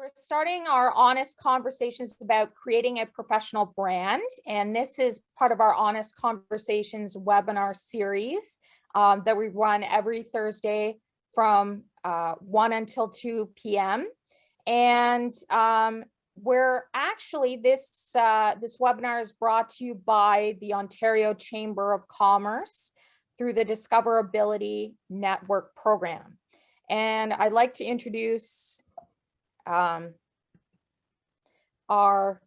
We're starting our honest conversations about creating a professional brand, and this is part of our Honest Conversations webinar series that we run every Thursday from 1 until 2 p.m. And we're actually, this webinar is brought to you by the Ontario Chamber of Commerce through the Discoverability Network program. And I'd like to introduce our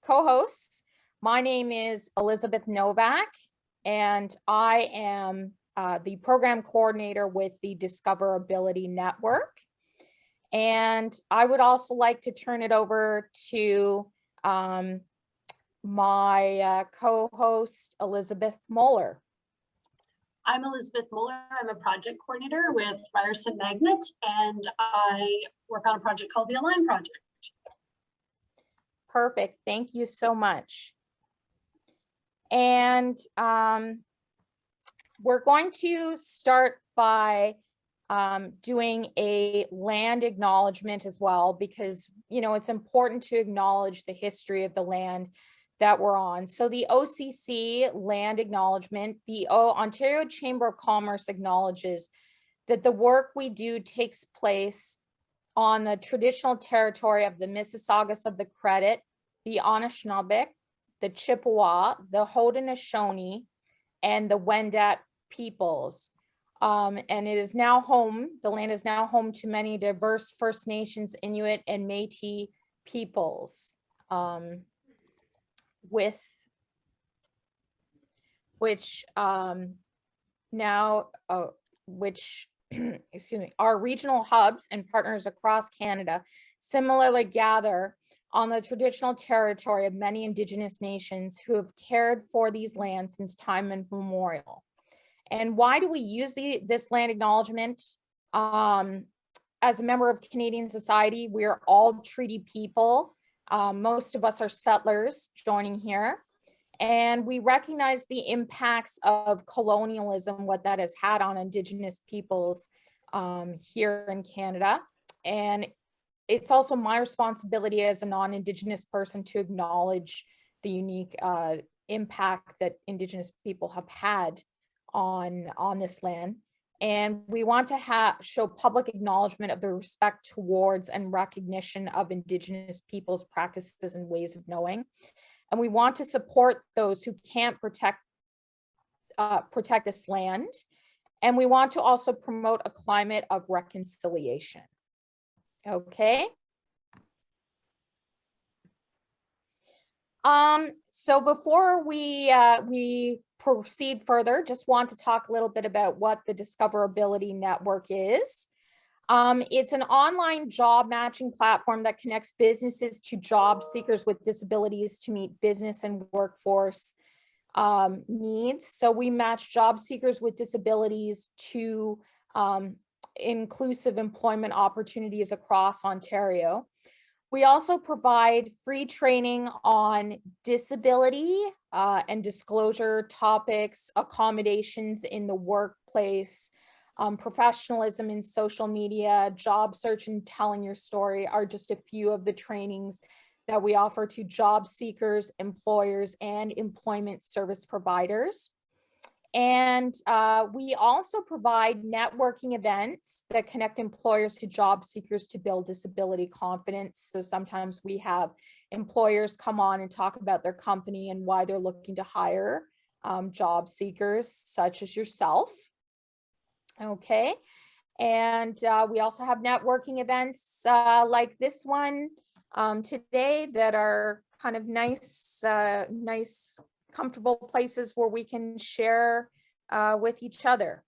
co-hosts. My name is Elizabeth Novak, and I am the program coordinator with the Discoverability Network. And I would also like to turn it over to my co-host, Elizabeth Moeller. I'm Elizabeth Moeller. I'm a project coordinator with Ryerson Magnet, and I work on a project called the Align Project. Perfect. Thank you so much. And we're going to start by doing a land acknowledgement as well, because, you know, it's important to acknowledge the history of the land that we're on. So the OCC land acknowledgement, the Ontario Chamber of Commerce acknowledges that the work we do takes place on the traditional territory of the Mississaugas of the Credit, the Anishinaabe, the Chippewa, the Haudenosaunee, and the Wendat peoples. And it is now home, the land is now home to many diverse First Nations, Inuit, and Métis peoples. Which excuse me, our regional hubs and partners across Canada similarly gather on the traditional territory of many Indigenous nations who have cared for these lands since time immemorial. And why do we use this land acknowledgement? As a member of Canadian society, we are all treaty people. Most of us are settlers joining here. And we recognize the impacts of colonialism, what that has had on Indigenous peoples here in Canada. And it's also my responsibility as a non-Indigenous person to acknowledge the unique impact that Indigenous people have had on this land. And we want to show public acknowledgement of the respect towards and recognition of Indigenous people's practices and ways of knowing. And we want to support those who can't protect this land. And we want to also promote a climate of reconciliation. Okay. So before we proceed further, just want to talk a little bit about what the Discoverability Network is. It's an online job matching platform that connects businesses to job seekers with disabilities to meet business and workforce needs. So we match job seekers with disabilities to inclusive employment opportunities across Ontario. We also provide free training on disability and disclosure topics, accommodations in the workplace, professionalism in social media, job search, and telling your story are just a few of the trainings that we offer to job seekers, employers, and employment service providers. And we also provide networking events that connect employers to job seekers to build disability confidence. So sometimes we have employers come on and talk about their company and why they're looking to hire job seekers such as yourself. Okay. And we also have networking events like this one today that are kind of nice, comfortable places where we can share with each other.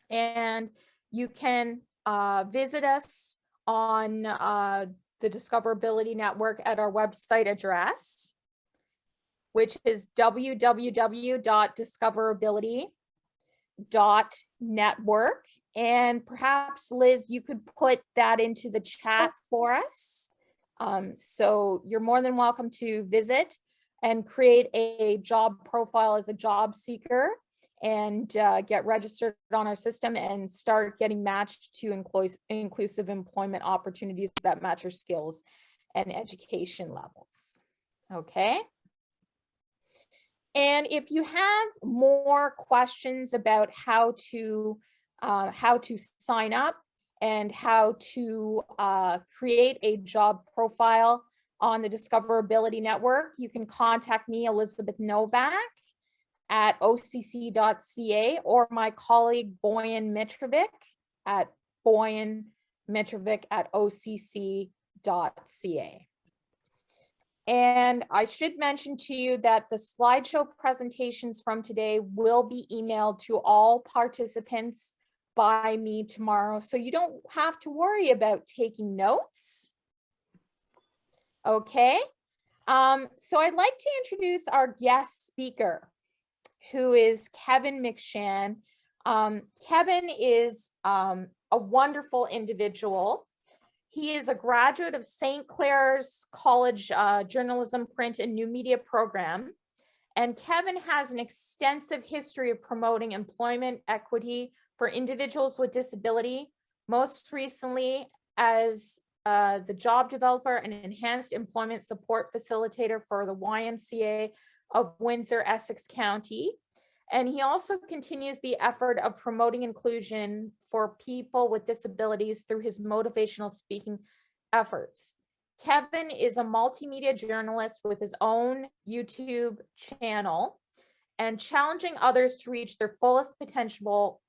And you can visit us on the Discoverability Network at our website address, which is www.discoverability.network. And perhaps, Liz, you could put that into the chat for us. So you're more than welcome to visit and create a job profile as a job seeker and get registered on our system and start getting matched to inclusive employment opportunities that match your skills and education levels. Okay. And if you have more questions about how to sign up and how to create a job profile on the Discoverability Network, you can contact me, Elizabeth Novak, at occ.ca, or my colleague Boyan Mitrovic at occ.ca. And I should mention to you that the slideshow presentations from today will be emailed to all participants by me tomorrow, so you don't have to worry about taking notes. Okay, so I'd like to introduce our guest speaker, who is Kevin McShan. Kevin is a wonderful individual. He is a graduate of St. Clair's College Journalism, Print, and New Media program. And Kevin has an extensive history of promoting employment equity for individuals with disability, most recently as the job developer and enhanced employment support facilitator for the YMCA of Windsor, Essex County. And he also continues the effort of promoting inclusion for people with disabilities through his motivational speaking efforts. Kevin is a multimedia journalist with his own YouTube channel and challenging others to reach their fullest potential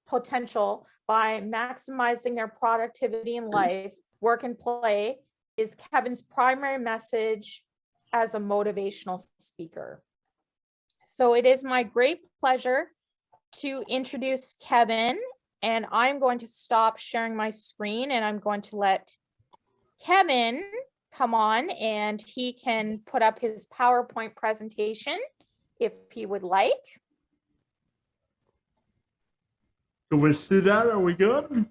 by maximizing their productivity in life, work, and play is Kevin's primary message as a motivational speaker. So it is my great pleasure to introduce Kevin, and I'm going to stop sharing my screen and I'm going to let Kevin come on and he can put up his PowerPoint presentation if he would like. Do we see that? Are we good?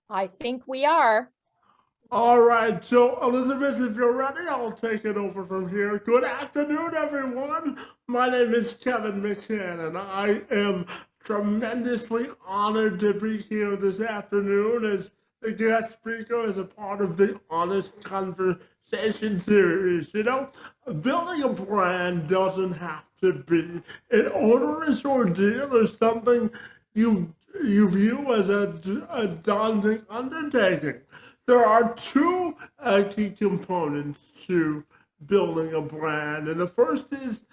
I think we are. All right, so Elizabeth, if you're ready, I'll take it over from here. Good afternoon, everyone. My name is Kevin McShan, and I am tremendously honored to be here this afternoon as the guest speaker as a part of the Honest Conversation series. You know, building a brand doesn't have to be an onerous ordeal or something you view as a daunting undertaking. There are two key components to building a brand, and the first is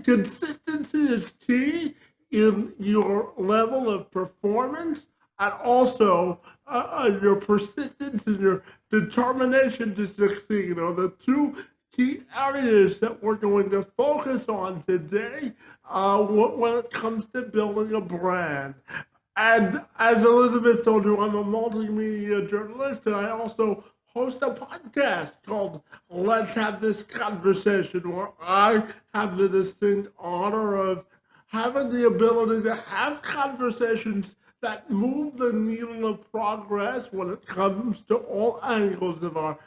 consistency is key in your level of performance, and also your persistence and your determination to succeed are the two key areas that we're going to focus on today when it comes to building a brand. And as Elizabeth told you, I'm a multimedia journalist, and I also host a podcast called Let's Have This Conversation, where I have the distinct honor of having the ability to have conversations that move the needle of progress when it comes to all angles of our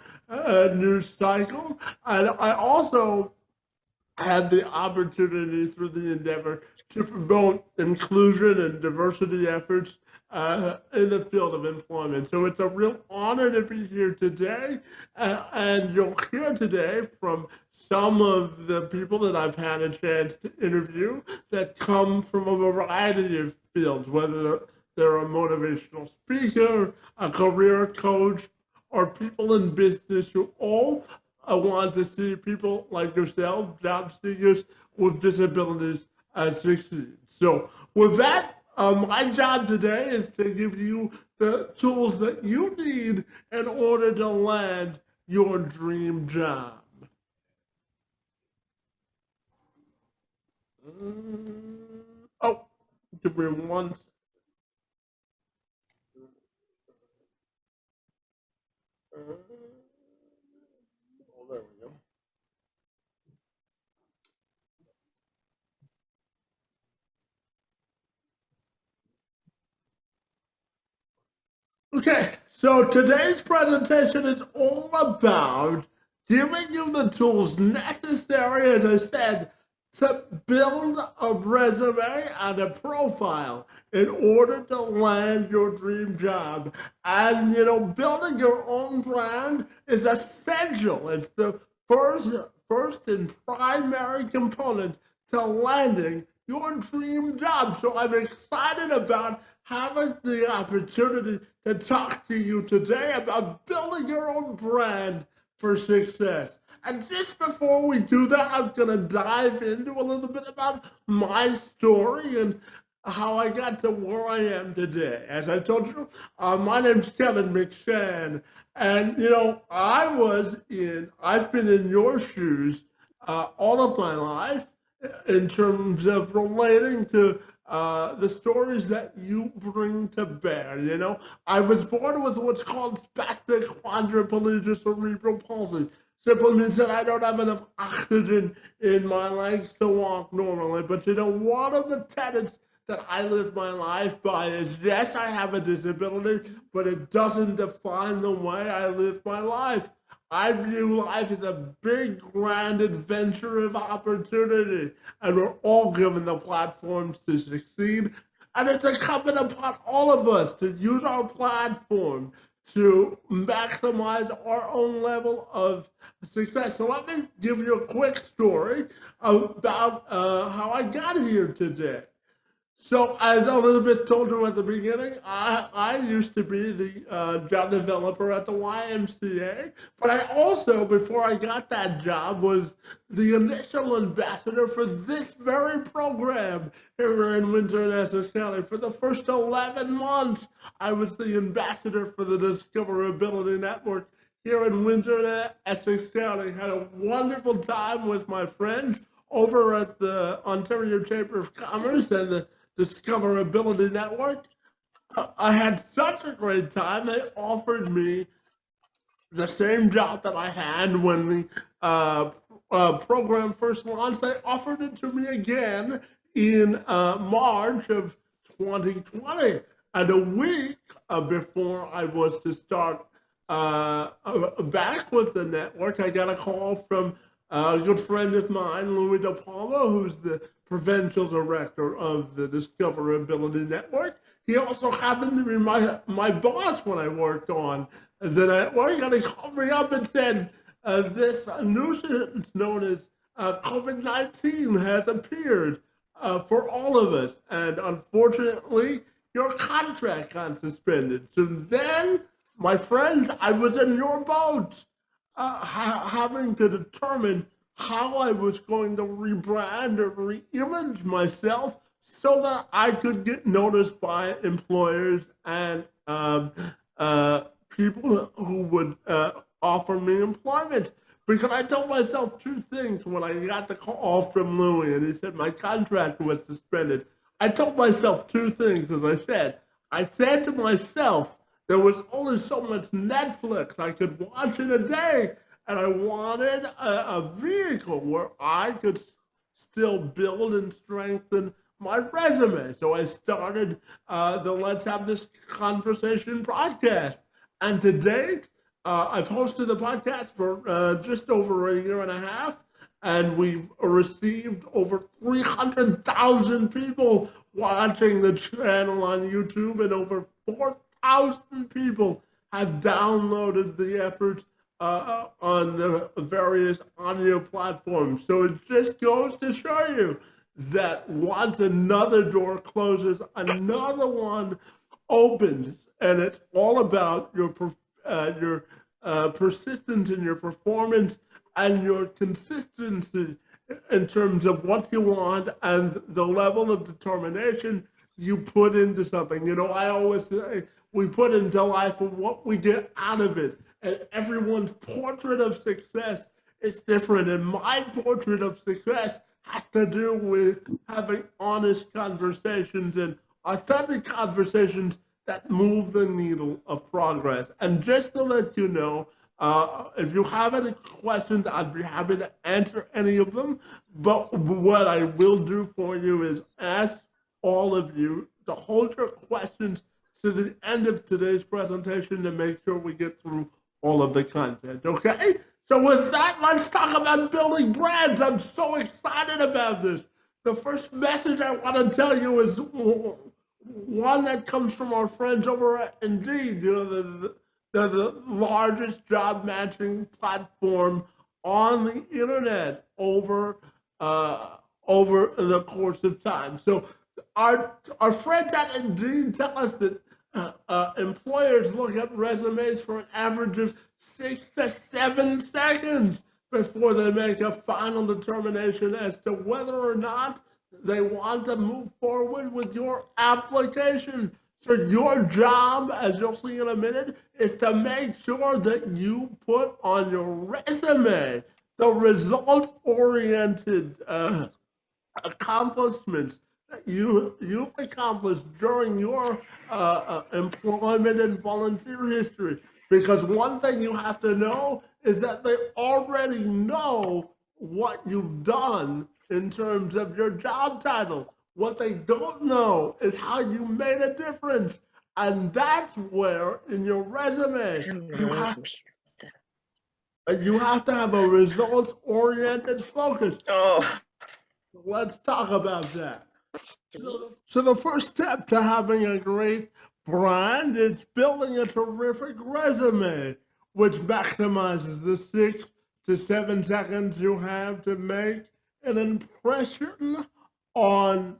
news cycle. And I also had the opportunity through the endeavor to promote inclusion and diversity efforts in the field of employment. So it's a real honor to be here today. And you'll hear today from some of the people that I've had a chance to interview that come from a variety of fields, whether they're a motivational speaker, a career coach, or people in business who all want to see people like yourself, job seekers with disabilities, succeed. So with that, my job today is to give you the tools that you need in order to land your dream job. Oh, give me one second. Oh, there we go. Okay, so today's presentation is all about giving you the tools necessary, as I said, to build a resume and a profile in order to land your dream job. And, building your own brand is essential. It's the first and primary component to landing your dream job. So I'm excited about having the opportunity to talk to you today about building your own brand for success. And just before we do that, I'm going to dive into a little bit about my story and how I got to where I am today. As I told you, my name's Kevin McShan. And, I've been in your shoes all of my life in terms of relating to the stories that you bring to bear. I was born with what's called spastic quadriplegia cerebral palsy. Simply means that I don't have enough oxygen in my legs to walk normally. But one of the tenets that I live my life by is, yes, I have a disability, but it doesn't define the way I live my life. I view life as a big, grand adventure of opportunity, and we're all given the platforms to succeed. And it's incumbent upon all of us to use our platform to maximize our own level of success. So let me give you a quick story about how I got here today. So as Elizabeth told you at the beginning, I used to be the job developer at the YMCA, but I also, before I got that job, was the initial ambassador for this very program here in Windsor and Essex County. For the first 11 months, I was the ambassador for the Discoverability Network here in Windsor and Essex County. Had a wonderful time with my friends over at the Ontario Chamber of Commerce and the Discoverability Network. I had such a great time. They offered me the same job that I had when the program first launched. They offered it to me again in March of 2020. And a week before I was to start back with the network, I got a call from a good friend of mine, Louis De Palma, who's the provincial director of the Discoverability Network. He also happened to be my boss when I worked on the network, and he called me up and said, this nuisance known as COVID-19 has appeared for all of us, and unfortunately, your contract got suspended. So then, my friends, I was in your boat, having to determine how I was going to rebrand or re-image myself so that I could get noticed by employers and people who would offer me employment. Because I told myself two things when I got the call from Louis and he said my contract was suspended. I told myself two things, as I said. I said to myself, there was only so much Netflix I could watch in a day, and I wanted a vehicle where I could still build and strengthen my resume. So I started the Let's Have This Conversation podcast. And to date, I've hosted the podcast for just over a year and a half, and we've received over 300,000 people watching the channel on YouTube, and over 4,000 people have downloaded the efforts on the various audio platforms. So it just goes to show you that once another door closes, another one opens, and it's all about your persistence in your performance and your consistency in terms of what you want and the level of determination you put into something. I always say we put into life what we get out of it. And everyone's portrait of success is different. And my portrait of success has to do with having honest conversations and authentic conversations that move the needle of progress. And just to let you know, if you have any questions, I'd be happy to answer any of them. But what I will do for you is ask all of you to hold your questions to the end of today's presentation to make sure we get through all of the content, okay? So with that, let's talk about building brands. I'm so excited about this. The first message I want to tell you is one that comes from our friends over at Indeed, the largest job matching platform on the internet over the course of time. So our friends at Indeed tell us that employers look at resumes for an average of 6 to 7 seconds before they make a final determination as to whether or not they want to move forward with your application. So your job, as you'll see in a minute, is to make sure that you put on your resume the result-oriented accomplishments that you've accomplished during your employment and volunteer history. Because one thing you have to know is that they already know what you've done in terms of your job title. What they don't know is how you made a difference. And that's where in your resume you have to have a results-oriented focus. Oh, Let's talk about that. So the first step to having a great brand is building a terrific resume, which maximizes the 6 to 7 seconds you have to make an impression on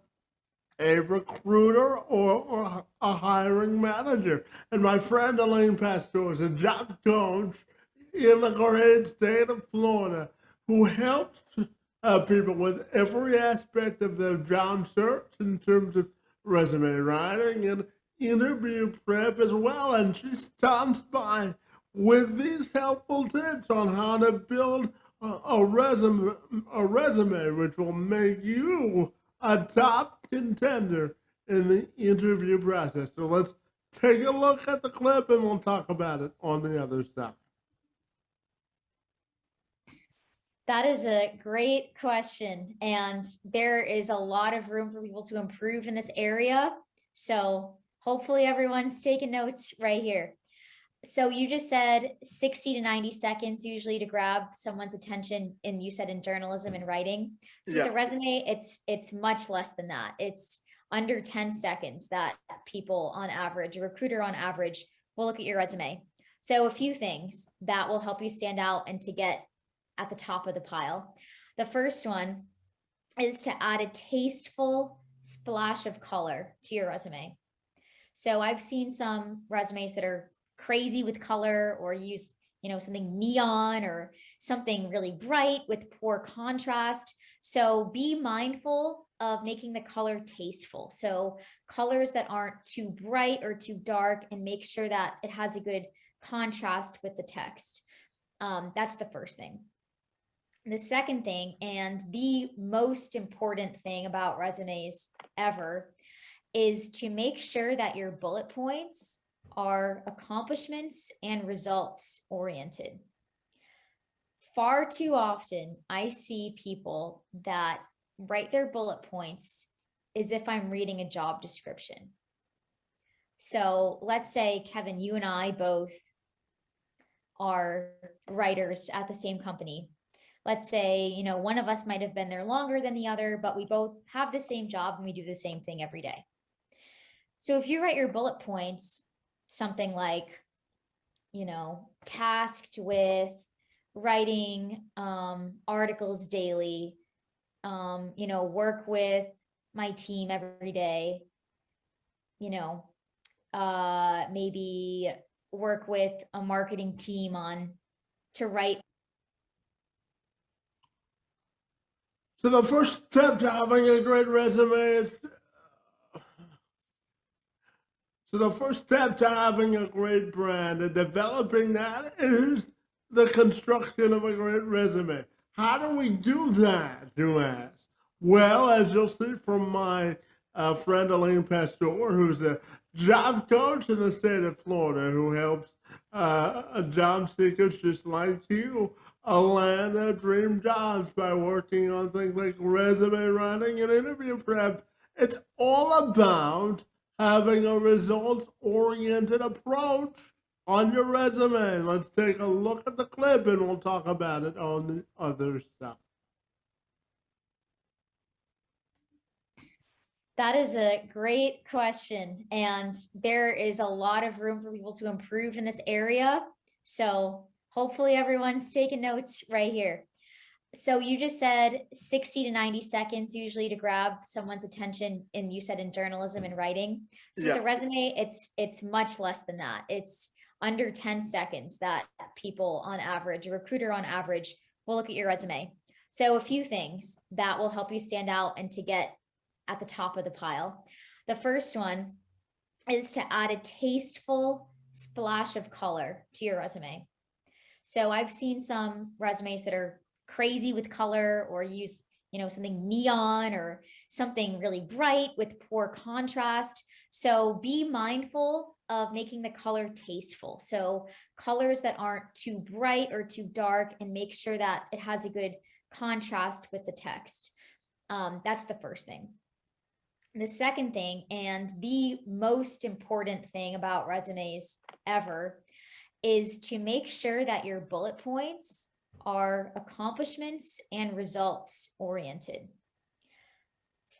a recruiter or a hiring manager. And my friend Elaine Pastor is a job coach in the great state of Florida who helps people with every aspect of their job search in terms of resume writing and interview prep as well. And she stops by with these helpful tips on how to build a resume which will make you a top contender in the interview process. So let's take a look at the clip and we'll talk about it on the other side. That is a great question. And there is a lot of room for people to improve in this area. So hopefully everyone's taking notes right here. So you just said 60 to 90 seconds usually to grab someone's attention, and you said in journalism and writing. So with a resume, it's much less than that. It's under 10 seconds that people on average, a recruiter on average, will look at your resume. So a few things that will help you stand out and to get at the top of the pile. The first one is to add a tasteful splash of color to your resume. So I've seen some resumes that are crazy with color or use, something neon or something really bright with poor contrast. So be mindful of making the color tasteful. So colors that aren't too bright or too dark, and make sure that it has a good contrast with the text. That's the first thing. The second thing, and the most important thing about resumes ever, is to make sure that your bullet points are accomplishments and results oriented. Far too often, I see people that write their bullet points as if I'm reading a job description. So let's say, Kevin, you and I both are writers at the same company. Let's say, one of us might have been there longer than the other, but we both have the same job and we do the same thing every day. So if you write your bullet points, something like, tasked with writing articles daily, work with my team every day, maybe work with a marketing team to write. So the first step to having a great resume is the first step to having a great brand and developing that is the construction of a great resume. How do we do that, you ask? Well, as you'll see from my friend Elaine Pastor, who's a job coach in the state of Florida, who helps job seekers just like you land their dream jobs by working on things like resume writing and interview prep. It's all about having a results-oriented approach on your resume. Let's take a look at the clip and we'll talk about it on the other stuff. That is a great question. And there is a lot of room for people to improve in this area. So hopefully everyone's taking notes right here. So you just said 60 to 90 seconds usually to grab someone's attention, and you said in journalism and writing. So with a resume, it's much less than that. It's under 10 seconds that people on average, a recruiter on average, will look at your resume. So a few things that will help you stand out and to get at the top of the pile. The first one is to add a tasteful splash of color to your resume. So I've seen some resumes that are crazy with color, or use, something neon or something really bright with poor contrast. So be mindful of making the color tasteful. So colors that aren't too bright or too dark, and make sure that it has a good contrast with the text. That's the first thing. The second thing, and the most important thing about resumes ever, is to make sure that your bullet points are accomplishments and results oriented.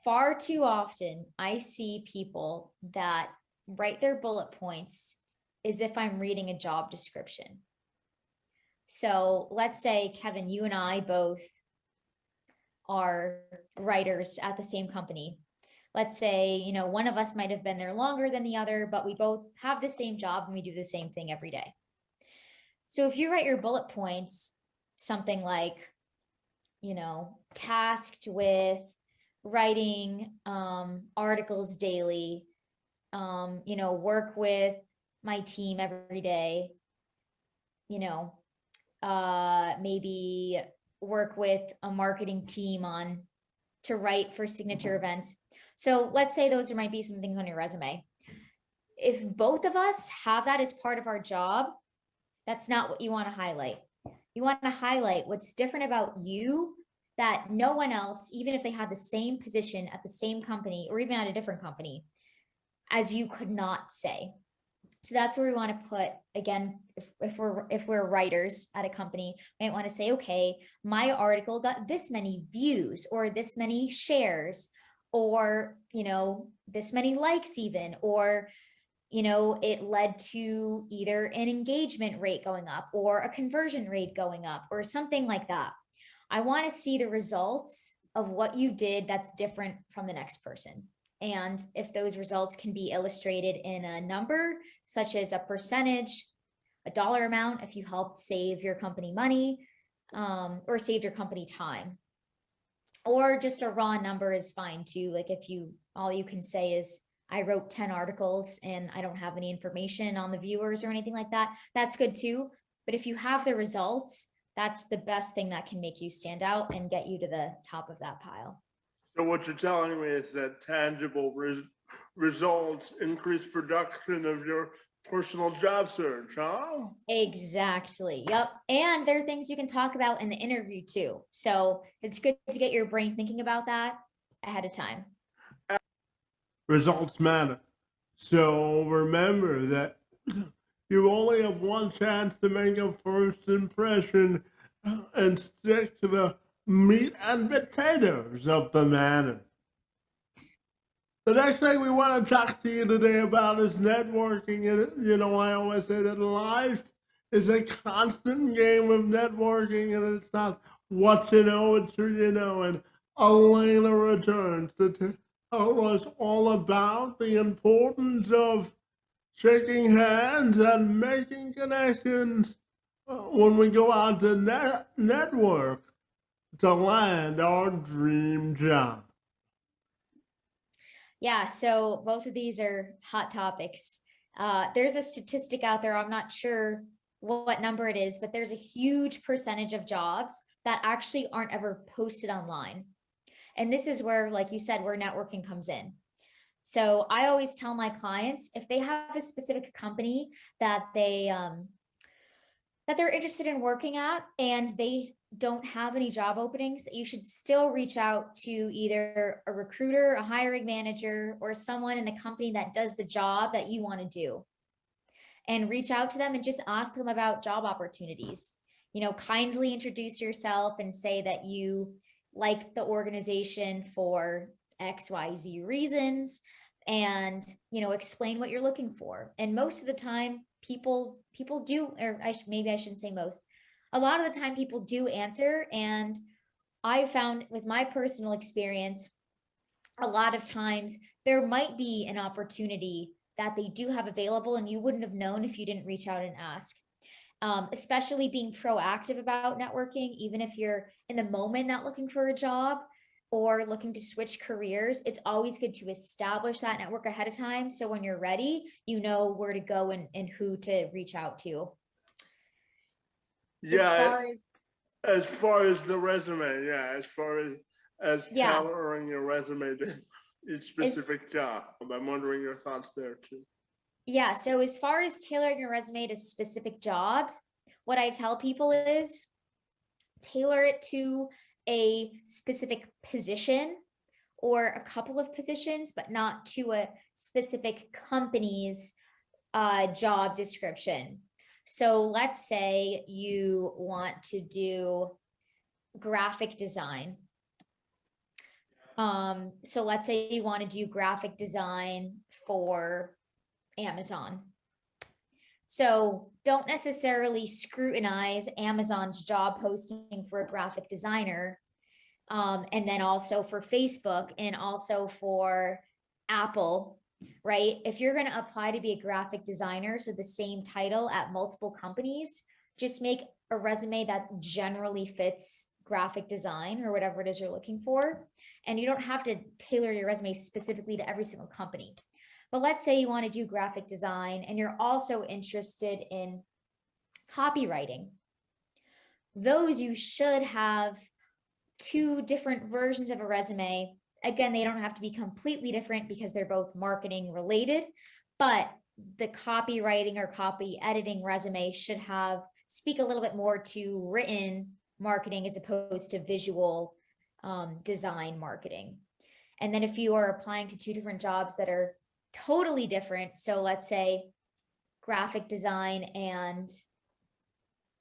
Far too often, I see people that write their bullet points as if I'm reading a job description. So let's say, Kevin, you and I both are writers at the same company. Let's say, one of us might have been there longer than the other, but we both have the same job and we do the same thing every day. So if you write your bullet points, something like, tasked with writing articles daily, work with my team every day, maybe work with a marketing team to write for signature events. So let's say those might be some things on your resume. If both of us have that as part of our job, that's not what you want to highlight. You want to highlight what's different about you that no one else, even if they have the same position at the same company or even at a different company, as you could not say. So that's where we want to put, again, if we're writers at a company, we might want to say, okay, my article got this many views or this many shares, or, this many likes even, or, it led to either an engagement rate going up or a conversion rate going up or something like that. I want to see the results of what you did that's different from the next person. And if those results can be illustrated in a number, such as a percentage, a dollar amount, if you helped save your company money, or saved your company time, or just a raw number is fine too. Like if all you can say is, I wrote 10 articles and I don't have any information on the viewers or anything like that, that's good too. But if you have the results, that's the best thing that can make you stand out and get you to the top of that pile. So what you're telling me is that tangible results increase production of your personal job search, huh? Exactly. Yep. And there are things you can talk about in the interview too. So it's good to get your brain thinking about that ahead of time. Results matter. So remember that you only have one chance to make a first impression, and stick to the meat and potatoes of the matter. The next thing we want to talk to you today about is networking. And, I always say that life is a constant game of networking, and it's not what you know, it's who you know. And Elena returns to tell us all about the importance of shaking hands and making connections when we go out to network to land our dream job. Yeah, so both of these are hot topics. There's a statistic out there, I'm not sure what number it is, but there's a huge percentage of jobs that actually aren't ever posted online. And this is where, like you said, where networking comes in. So I always tell my clients, if they have a specific company that they're interested in working at and they don't have any job openings, that you should still reach out to either a recruiter, a hiring manager, or someone in the company that does the job that you want to do. and reach out to them and just ask them about job opportunities. You know, kindly introduce yourself and say that you like the organization for XYZ reasons, and, you know, explain what you're looking for. And most of the time people do, or maybe I shouldn't say most, a lot of the time people do answer. And I found with my personal experience, a lot of times there might be an opportunity that they do have available and you wouldn't have known if you didn't reach out and ask. Especially being proactive about networking, even if you're in the moment not looking for a job or looking to switch careers, it's always good to establish that network ahead of time. So when you're ready, you know where to go and who to reach out to. Yeah, as far as the resume, yeah, as Yeah. tailoring your resume to each specific job. I'm wondering your thoughts there too. Yeah, so as far as tailoring your resume to specific jobs, what I tell people is tailor it to a specific position or a couple of positions, but not to a specific company's job description. So let's say you want to do graphic design. So let's say you want to do graphic design for Amazon. So don't necessarily scrutinize Amazon's job posting for a graphic designer, and then also for Facebook and also for Apple, right? If you're going to apply to be a graphic designer, so the same title at multiple companies, just make a resume that generally fits graphic design or whatever it is you're looking for. And you don't have to tailor your resume specifically to every single company. But let's say you want to do graphic design and you're also interested in copywriting. Those you should have two different versions of a resume. Again, they don't have to be completely different because they're both marketing related, but the copywriting or copy editing resume should speak a little bit more to written marketing as opposed to visual design marketing. And then if you are applying to two different jobs that are totally different, so let's say graphic design and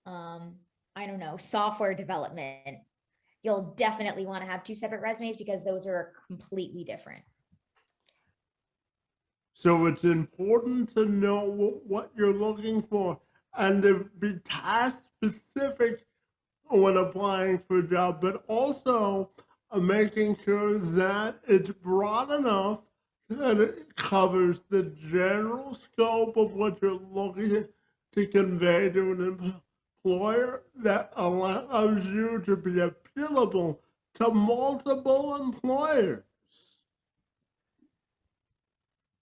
I don't know, software development, you'll definitely want to have two separate resumes because those are completely different. So it's important to know what you're looking for and to be task specific when applying for a job, but also making sure that it's broad enough that it covers the general scope of what you're looking to convey to an employer that allows you to be appealable to multiple employers.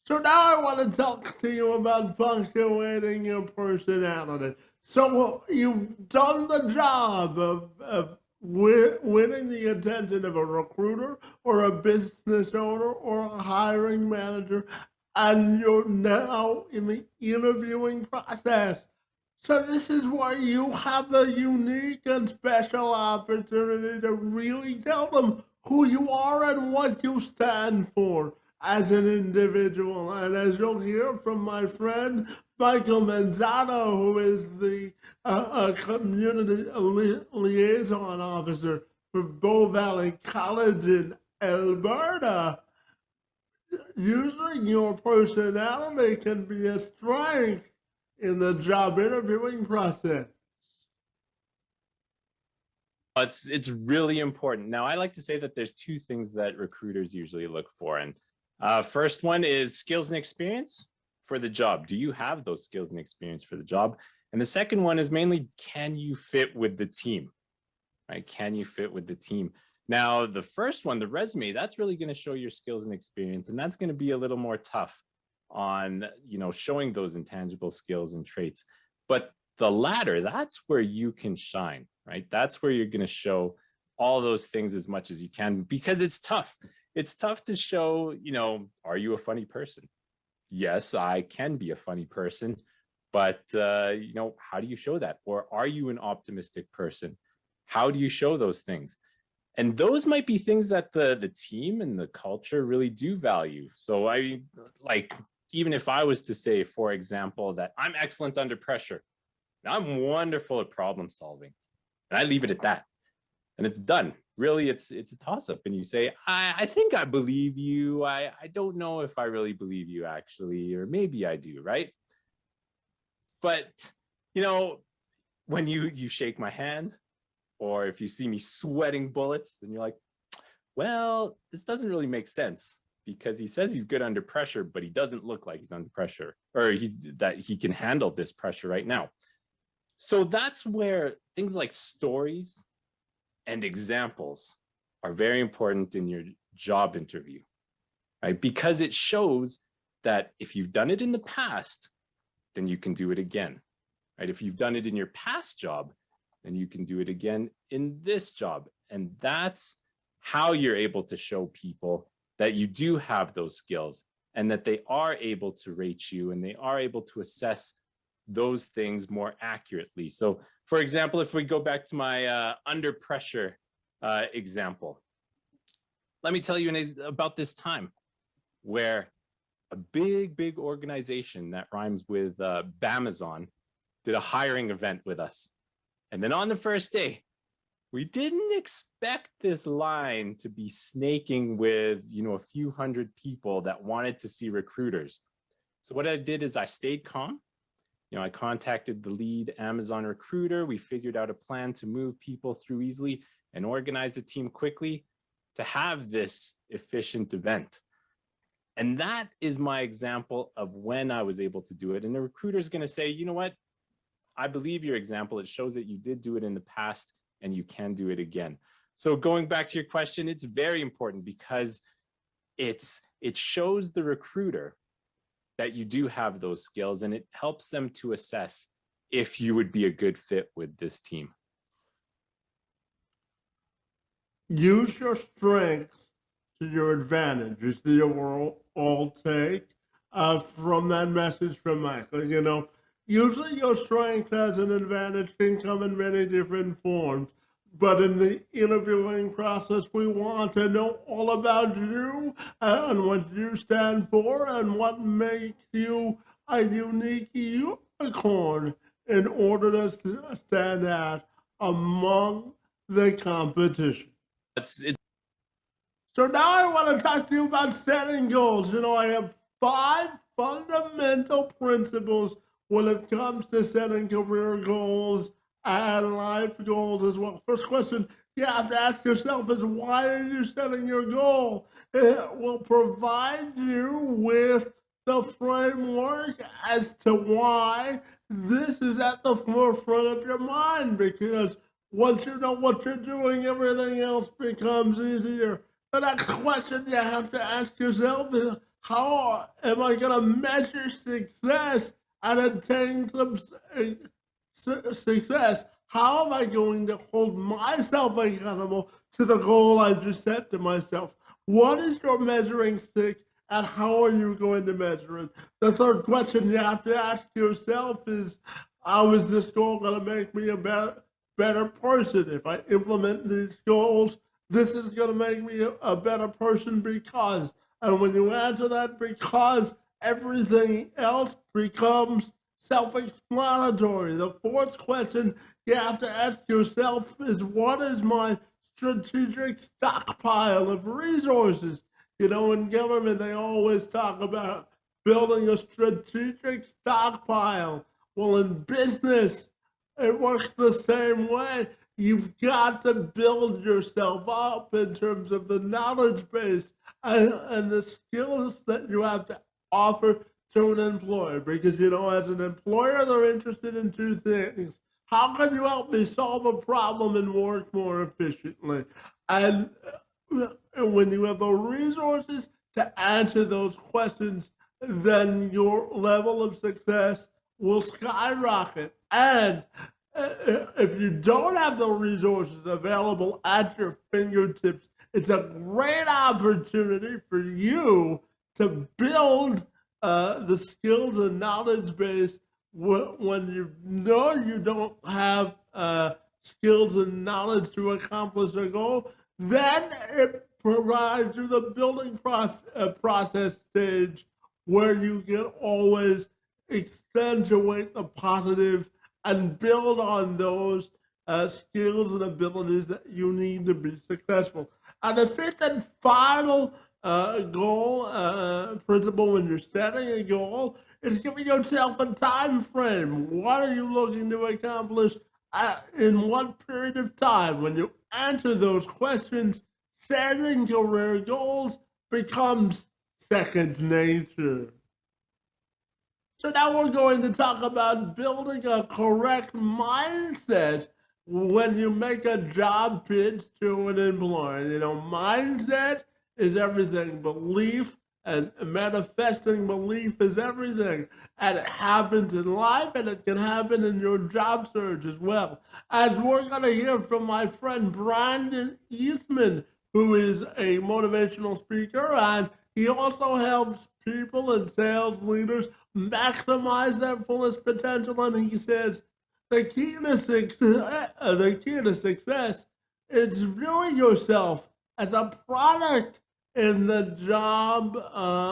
So now I want to talk to you about punctuating your personality. So you've done the job of winning the attention of a recruiter or a business owner or a hiring manager, and you're now in the interviewing process. So this is where you have the unique and special opportunity to really tell them who you are and what you stand for as an individual. And as you'll hear from my friend Michael Manzano, who is the community liaison officer for Bow Valley College in Alberta, using your personality can be a strength in the job interviewing process. It's really important. Now, I like to say that there's two things that recruiters usually look for. And first one is skills and experience for the job. Do you have those skills and experience for the job? And the second one is mainly, can you fit with the team, right? Can you fit with the team? Now, the first one, the resume, that's really going to show your skills and experience. And that's going to be a little more tough on, showing those intangible skills and traits. But the latter, that's where you can shine, right? That's where you're going to show all those things as much as you can, because it's tough. It's tough to show, are you a funny person? Yes, I can be a funny person, but, how do you show that? Or are you an optimistic person? How do you show those things? And those might be things that the team and the culture really do value. So even if I was to say, for example, that I'm excellent under pressure, and I'm wonderful at problem solving, and I leave it at that, and it's done. Really, it's a toss-up, and you say, I think I believe you. I don't know if I really believe you, actually, or maybe I do, right? But, you know, when you shake my hand, or if you see me sweating bullets, then you're like, well, this doesn't really make sense, because he says he's good under pressure, but he doesn't look like he's under pressure, or that he can handle this pressure right now. So that's where things like stories and examples are very important in your job interview, right? Because it shows that if you've done it in the past, then you can do it again, right? If you've done it in your past job, then you can do it again in this job. And that's how you're able to show people that you do have those skills and that they are able to rate you and they are able to assess those things more accurately. So for example, if we go back to my under pressure example, let me tell you about this time where a big organization that rhymes with Bamazon did a hiring event with us. And then on the first day, we didn't expect this line to be snaking with, a few hundred people that wanted to see recruiters. So what I did is I stayed calm. I contacted the lead Amazon recruiter. We figured out a plan to move people through easily and organize the team quickly to have this efficient event. And that is my example of when I was able to do it. And the recruiter is going to say, you know what? I believe your example. It shows that you did do it in the past and you can do it again. So going back to your question, it's very important because it shows the recruiter that you do have those skills, and it helps them to assess if you would be a good fit with this team. Use your strengths to your advantage is the overall take from that message from Michael. Usually your strength as an advantage can come in many different forms, but in the interviewing process, we want to know all about you and what you stand for and what makes you a unique unicorn in order to stand out among the competition. So now I want to talk to you about setting goals. I have 5 fundamental principles when it comes to setting career goals and life goals as well. First question you have to ask yourself is, why are you setting your goal? It will provide you with the framework as to why this is at the forefront of your mind, because once you know what you're doing, everything else becomes easier. The next question you have to ask yourself is, how am I going to measure success and attain some success? How am I going to hold myself accountable to the goal I just set to myself? What is your measuring stick and how are you going to measure it? The third question you have to ask yourself is, how is this goal going to make me a better person? If I implement these goals, this is going to make me a better person because. And when you answer that because, everything else becomes self-explanatory. The fourth question you have to ask yourself is, what is my strategic stockpile of resources? In government, they always talk about building a strategic stockpile. Well, in business, it works the same way. You've got to build yourself up in terms of the knowledge base and the skills that you have to offer to an employer. Because, as an employer, they're interested in 2 things. How can you help me solve a problem and work more efficiently? And when you have the resources to answer those questions, then your level of success will skyrocket. And if you don't have the resources available at your fingertips, it's a great opportunity for you to build the skills and knowledge base when you know you don't have skills and knowledge to accomplish a goal. Then it provides you the building process stage where you can always accentuate the positive and build on those skills and abilities that you need to be successful. And the fifth and final goal principle when you're setting a goal is giving yourself a time frame. What are you looking to accomplish in what period of time? When you answer those questions, setting career goals becomes second nature. So now we're going to talk about building a correct mindset when you make a job pitch to an employer. You know, mindset is everything. Belief and manifesting belief is everything. And it happens in life, and it can happen in your job search as well. As we're going to hear from my friend Brandon Eastman, who is a motivational speaker, and he also helps people and sales leaders maximize their fullest potential. And he says the key to success is viewing yourself as a product in the job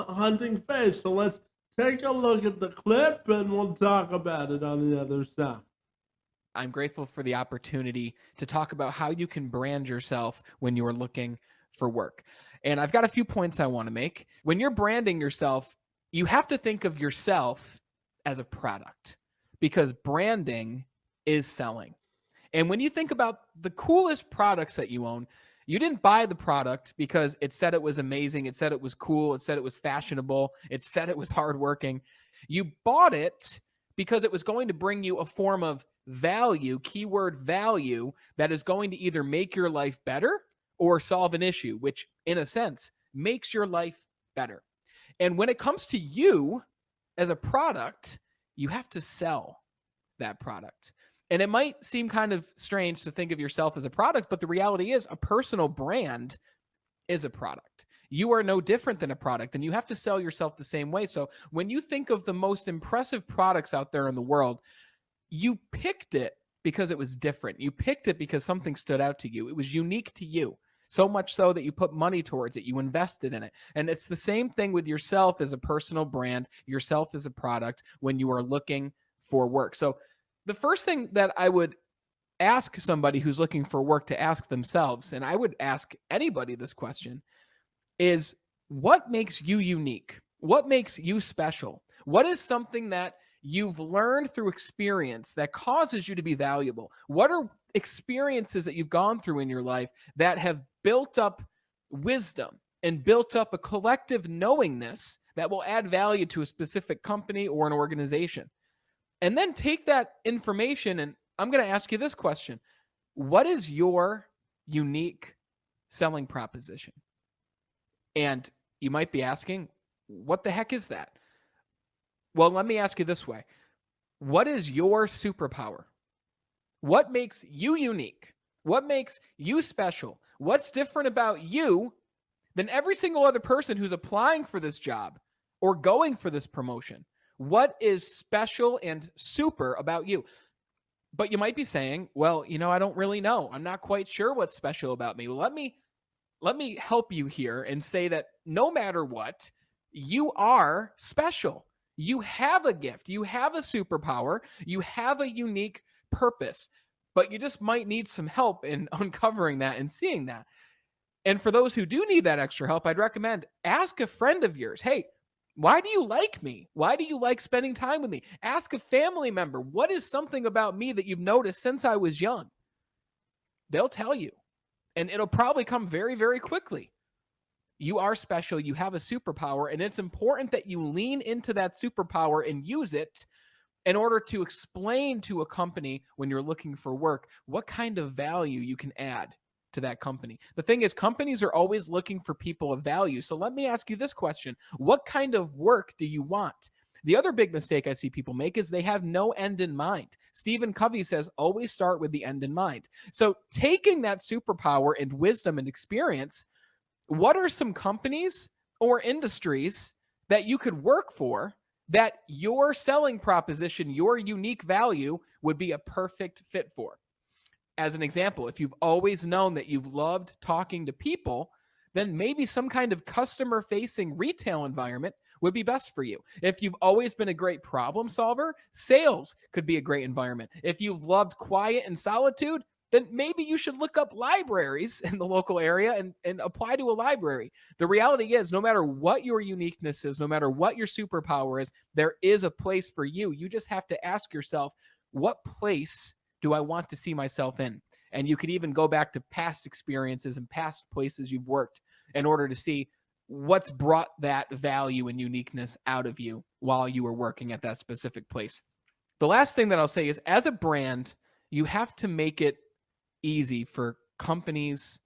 hunting phase. So let's take a look at the clip, and we'll talk about it on the other side. I'm grateful for the opportunity to talk about how you can brand yourself when you are looking for work. And I've got a few points I want to make. When you're branding yourself, you have to think of yourself as a product, because branding is selling. And when you think about the coolest products that you own, you didn't buy the product because it said it was amazing, it said it was cool, it said it was fashionable, it said it was hardworking. You bought it because it was going to bring you a form of value, keyword value, that is going to either make your life better or solve an issue, which in a sense makes your life better. And when it comes to you as a product, you have to sell that product. And it might seem kind of strange to think of yourself as a product, but the reality is a personal brand is a product. You are no different than a product, and you have to sell yourself the same way. So when you think of the most impressive products out there in the world, you picked it because it was different. You picked it because something stood out to you. It was unique to you, so much so that you put money towards it. You invested in it. And it's the same thing with yourself as a personal brand, yourself as a product when you are looking for work. So the first thing that I would ask somebody who's looking for work to ask themselves, and I would ask anybody this question, is what makes you unique? What makes you special? What is something that you've learned through experience that causes you to be valuable? What are experiences that you've gone through in your life that have built up wisdom and built up a collective knowingness that will add value to a specific company or an organization? And then take that information, and I'm going to ask you this question. What is your unique selling proposition? And you might be asking, what the heck is that? Well, let me ask you this way. What is your superpower? What makes you unique? What makes you special? What's different about you than every single other person who's applying for this job or going for this promotion? What is special and super about you? But you might be saying, well, I don't really know. I'm not quite sure what's special about me. Well, let me help you here and say that no matter what, you are special. You have a gift. You have a superpower. You have a unique purpose, but you just might need some help in uncovering that and seeing that. And for those who do need that extra help, I'd recommend ask a friend of yours, hey, why do you like me? Why do you like spending time with me? Ask a family member, what is something about me that you've noticed since I was young? They'll tell you, and it'll probably come very, very quickly. You are special. You have a superpower, and it's important that you lean into that superpower and use it in order to explain to a company when you're looking for work what kind of value you can add to that company. The thing is, companies are always looking for people of value. So let me ask you this question. What kind of work do you want? The other big mistake I see people make is they have no end in mind. Stephen Covey says, always start with the end in mind. So taking that superpower and wisdom and experience, what are some companies or industries that you could work for that your selling proposition, your unique value would be a perfect fit for? As an example, if you've always known that you've loved talking to people, then maybe some kind of customer-facing retail environment would be best for you. If you've always been a great problem solver, sales could be a great environment. If you've loved quiet and solitude, then maybe you should look up libraries in the local area and apply to a library. The reality is, no matter what your uniqueness is, no matter what your superpower is, there is a place for you. You just have to ask yourself, what place do I want to see myself in? And you could even go back to past experiences and past places you've worked in order to see what's brought that value and uniqueness out of you while you were working at that specific place. The last thing that I'll say is, as a brand, you have to make it easy for companies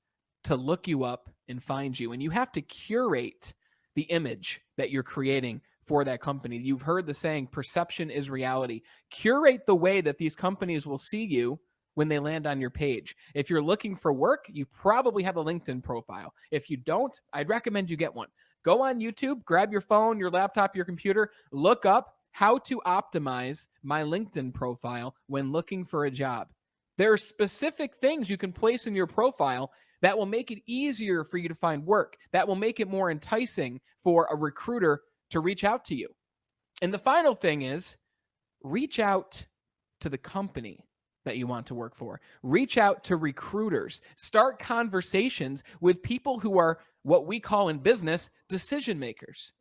to look you up and find you. And you have to curate the image that you're creating for that company. You've heard the saying, perception is reality. Curate the way that these companies will see you when they land on your page. If you're looking for work, you probably have a LinkedIn profile. If you don't, I'd recommend you get one. Go on YouTube, grab your phone, your laptop, your computer, look up how to optimize my LinkedIn profile when looking for a job. There are specific things you can place in your profile that will make it easier for you to find work, that will make it more enticing for a recruiter to reach out to you. And the final thing is, reach out to the company that you want to work for. Reach out to recruiters. Start conversations with people who are what we call in business decision makers.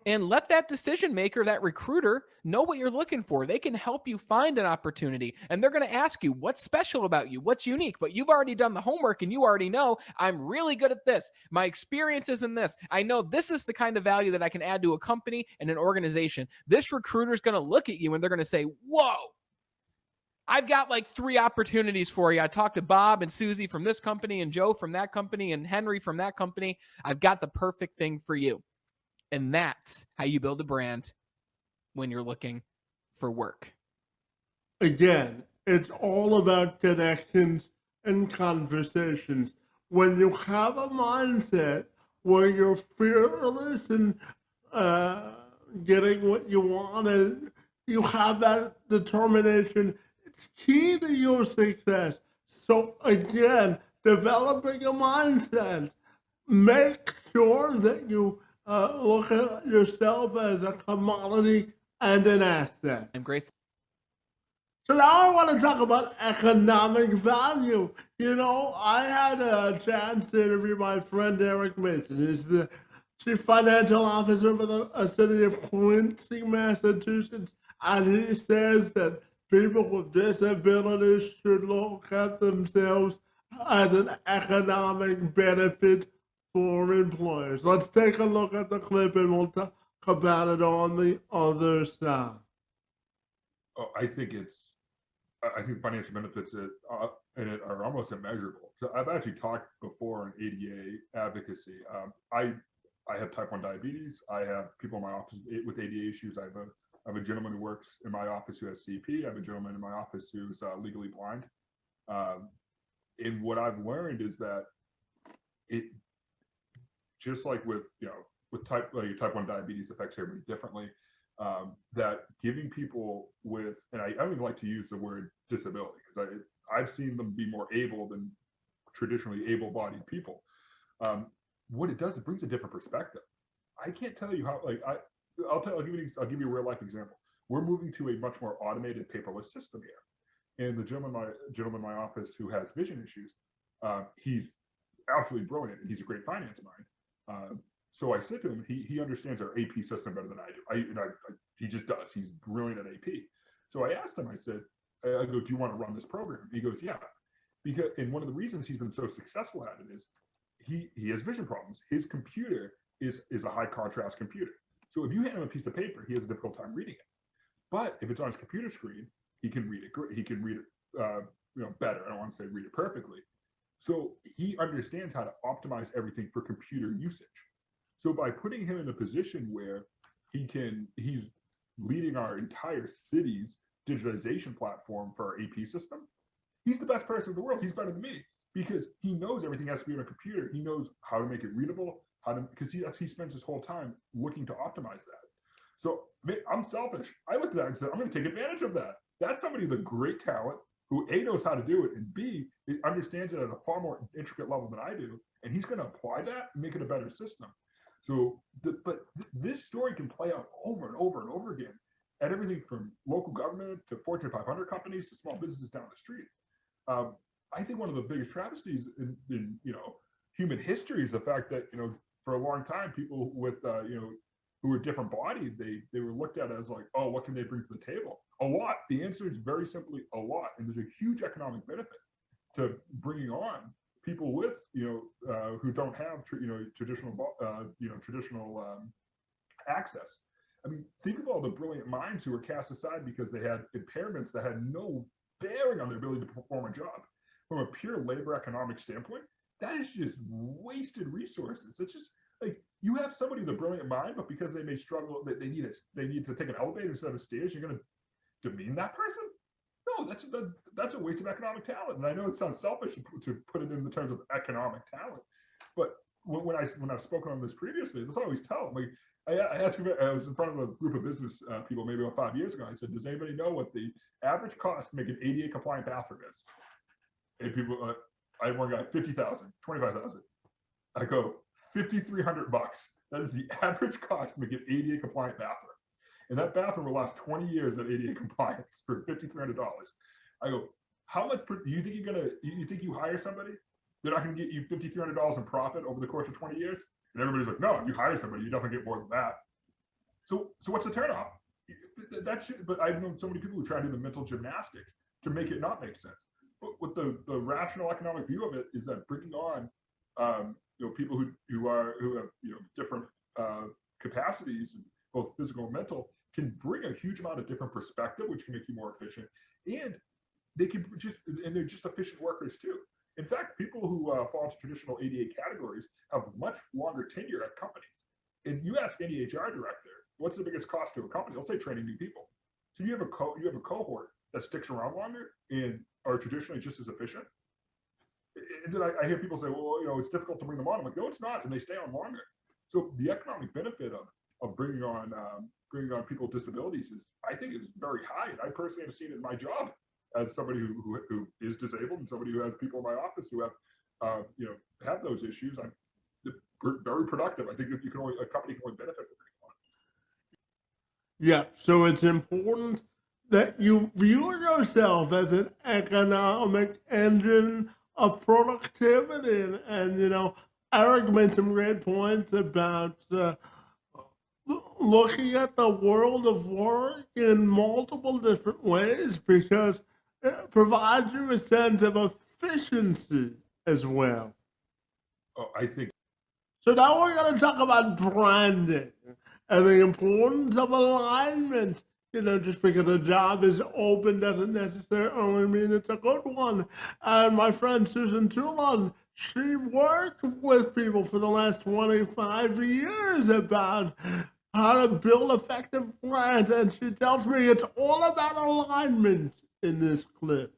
And let that decision maker, that recruiter, know what you're looking for. They can help you find an opportunity. And they're going to ask you, what's special about you? What's unique? But you've already done the homework and you already know, I'm really good at this. My experience is in this. I know this is the kind of value that I can add to a company and an organization. This recruiter is going to look at you and they're going to say, whoa, I've got like 3 opportunities for you. I talked to Bob and Susie from this company and Joe from that company and Henry from that company. I've got the perfect thing for you. And that's how you build a brand when you're looking for work. Again, it's all about connections and conversations. When you have a mindset where you're fearless and getting what you want, and you have that determination, it's key to your success. So again, developing a mindset, make sure that you look at yourself as a commodity and an asset. I'm grateful. So now I want to talk about economic value. You know, I had a chance to interview my friend Eric Mason. He's the Chief Financial Officer for the city of Quincy, Massachusetts. And he says that people with disabilities should look at themselves as an economic benefit for employers. Let's take a look at the clip and we'll talk about it on the other side. Oh, I think the financial benefits in it are almost immeasurable. So I've actually talked before on ADA advocacy. I have type 1 diabetes. I have people in my office with ADA issues. I have a gentleman who works in my office who has CP. I have a gentleman in my office who's legally blind. And what I've learned is that it, just like with type 1 diabetes affects everybody differently. That giving people with, and I don't even like to use the word disability because I've seen them be more able than traditionally able-bodied people. What it does, it brings a different perspective. I can't tell you how. I'll give you a real life example. We're moving to a much more automated paperless system here, and the gentleman in my office who has vision issues, he's absolutely brilliant and he's a great finance mind. So I said to him, he understands our AP system better than I do. He just does. He's brilliant at AP. So I asked him, I go, do you want to run this program? He goes, yeah. And one of the reasons he's been so successful at it is he has vision problems. His computer is a high contrast computer. So if you hand him a piece of paper, he has a difficult time reading it. But if it's on his computer screen, he can read it. He can read it better. I don't want to say read it perfectly. So he understands how to optimize everything for computer usage. So by putting him in a position where he's leading our entire city's digitization platform for our AP system, he's the best person in the world. He's better than me because he knows everything has to be on a computer. He knows how to make it readable, because he spends his whole time looking to optimize that. So I'm selfish. I looked at that and said, I'm going to take advantage of that. That's somebody with a great talent who A, knows how to do it, and B, understands it at a far more intricate level than I do. And he's going to apply that and make it a better system. So, this story can play out over and over and over again at everything from local government to Fortune 500 companies to small businesses down the street. I think one of the biggest travesties in human history is the fact that for a long time people with who were different bodied, they were looked at as like, oh, what can they bring to the table? A lot. The answer is very simply a lot, and there's a huge economic benefit to bringing on people with who don't have traditional access. I mean, think of all the brilliant minds who were cast aside because they had impairments that had no bearing on their ability to perform a job. From a pure labor economic standpoint, that is just wasted resources. It's just like you have somebody with a brilliant mind, but because they may struggle, they need to take an elevator instead of a stairs, you're going to demean that person? No, that's a waste of economic talent. And I know it sounds selfish to put it in the terms of economic talent, but when I've spoken on this previously, that's what I always tell them. Like, I asked him, I was in front of a group of business people maybe about 5 years ago. I said, does anybody know what the average cost to make an ADA compliant bathroom is? And people, I had one guy, 50,000, 25,000. I go, $5,300. That is the average cost to make an ADA compliant bathroom. And that bathroom will last 20 years at ADA compliance for $5,300. I go, how much do you think you think you hire somebody, they're not going to get you $5,300 in profit over the course of 20 years? And everybody's like, no, if you hire somebody, you definitely get more than that. So what's the turnoff? But I've known so many people who try to do the mental gymnastics to make it not make sense. But what the rational economic view of it is that bringing on people who have different capacities, both physical and mental, can bring a huge amount of different perspective, which can make you more efficient, and they're just efficient workers too. In fact, people who fall into traditional ADA categories have much longer tenure at companies. And you ask any HR director, what's the biggest cost to a company? They'll say training new people. So you have a cohort that sticks around longer and are traditionally just as efficient. And then I hear people say, well, it's difficult to bring them on. I'm like, no, it's not, and they stay on longer. So the economic benefit of bringing on people with disabilities I think is very high. And I personally have seen it in my job as somebody who is disabled and somebody who has people in my office who have those issues. I'm very productive. I think a company can only benefit from bringing on. Yeah, so it's important that you view yourself as an economic engine of productivity. And Eric made some great points about looking at the world of work in multiple different ways, because it provides you a sense of efficiency as well. Oh, I think. So now we're going to talk about branding and the importance of alignment. Just because a job is open doesn't necessarily mean it's a good one. And my friend Susan Toulon, she worked with people for the last 25 years about how to build effective brands. And she tells me it's all about alignment in this clip.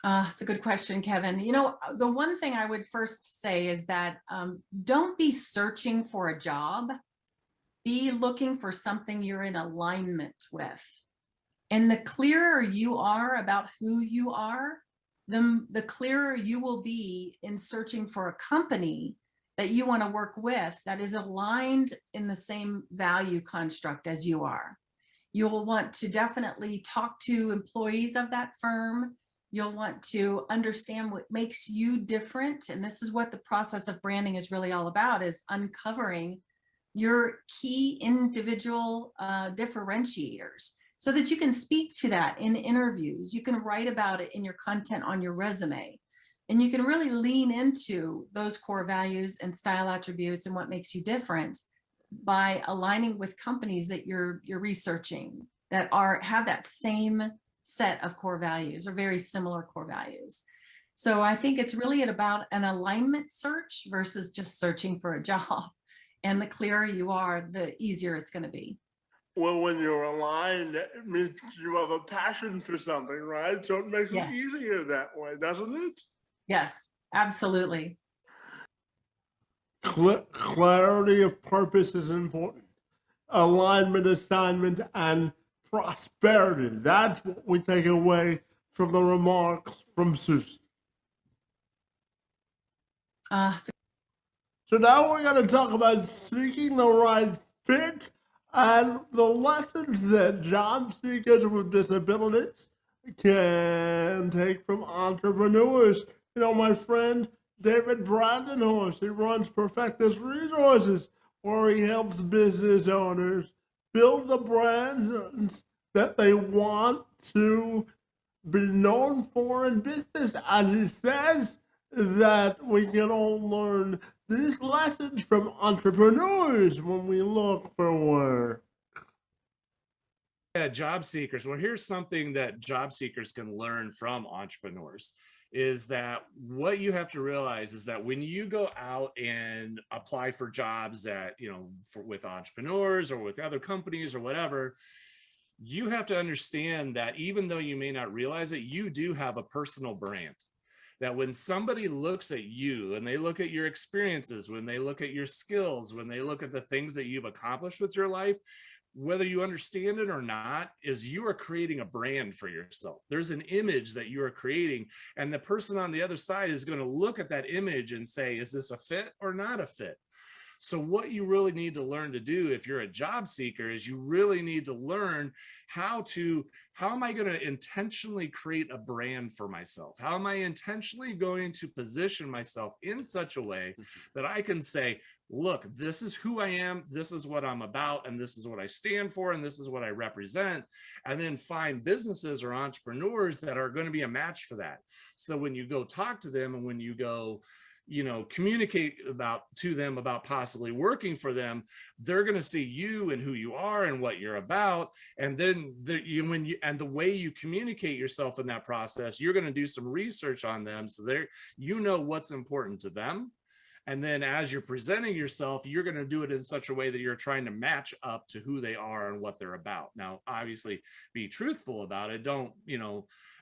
It's a good question, Kevin. The one thing I would first say is that don't be searching for a job. Be looking for something you're in alignment with. And the clearer you are about who you are, the clearer you will be in searching for a company that you want to work with that is aligned in the same value construct as you are. You'll want to definitely talk to employees of that firm. You'll want to understand what makes you different. And this is what the process of branding is really all about, is uncovering your key individual differentiators so that you can speak to that in interviews. You can write about it in your content on your resume, and you can really lean into those core values and style attributes and what makes you different by aligning with companies that you're researching that have that same set of core values or very similar core values. So I think it's really about an alignment search versus just searching for a job. And the clearer you are, the easier it's going to be. Well, when you're aligned, it means you have a passion for something, right? So it makes it easier that way, doesn't it? Yes, absolutely. Clarity of purpose is important. Alignment, assignment, and prosperity. That's what we take away from the remarks from Susan. So now we're going to talk about seeking the right fit and the lessons that job seekers with disabilities can take from entrepreneurs. You know, my friend David Brandenhorst, he runs Perfectus Resources, where he helps business owners build the brands that they want to be known for in business. And he says that we can all learn these lessons from entrepreneurs when we look for work. Yeah, job seekers. Well, here's something that job seekers can learn from entrepreneurs is that what you have to realize is that when you go out and apply for jobs that, with entrepreneurs or with other companies or whatever, you have to understand that even though you may not realize it, you do have a personal brand. That when somebody looks at you and they look at your experiences, when they look at your skills, when they look at the things that you've accomplished with your life, whether you understand it or not, is you are creating a brand for yourself. There's an image that you are creating, and the person on the other side is going to look at that image and say, is this a fit or not a fit? So what you really need to learn to do if you're a job seeker is you really need to learn how am I going to intentionally create a brand for myself? How am I intentionally going to position myself in such a way that I can say, look, this is who I am, this is what I'm about, and this is what I stand for, and this is what I represent, and then find businesses or entrepreneurs that are going to be a match for that. So when you go talk to them and when you go communicate to them about possibly working for them, they're going to see you and who you are and what you're about. And then the way you communicate yourself in that process, you're going to do some research on them. So what's important to them. And then as you're presenting yourself, you're going to do it in such a way that you're trying to match up to who they are and what they're about. Now, obviously, be truthful about it. Don't,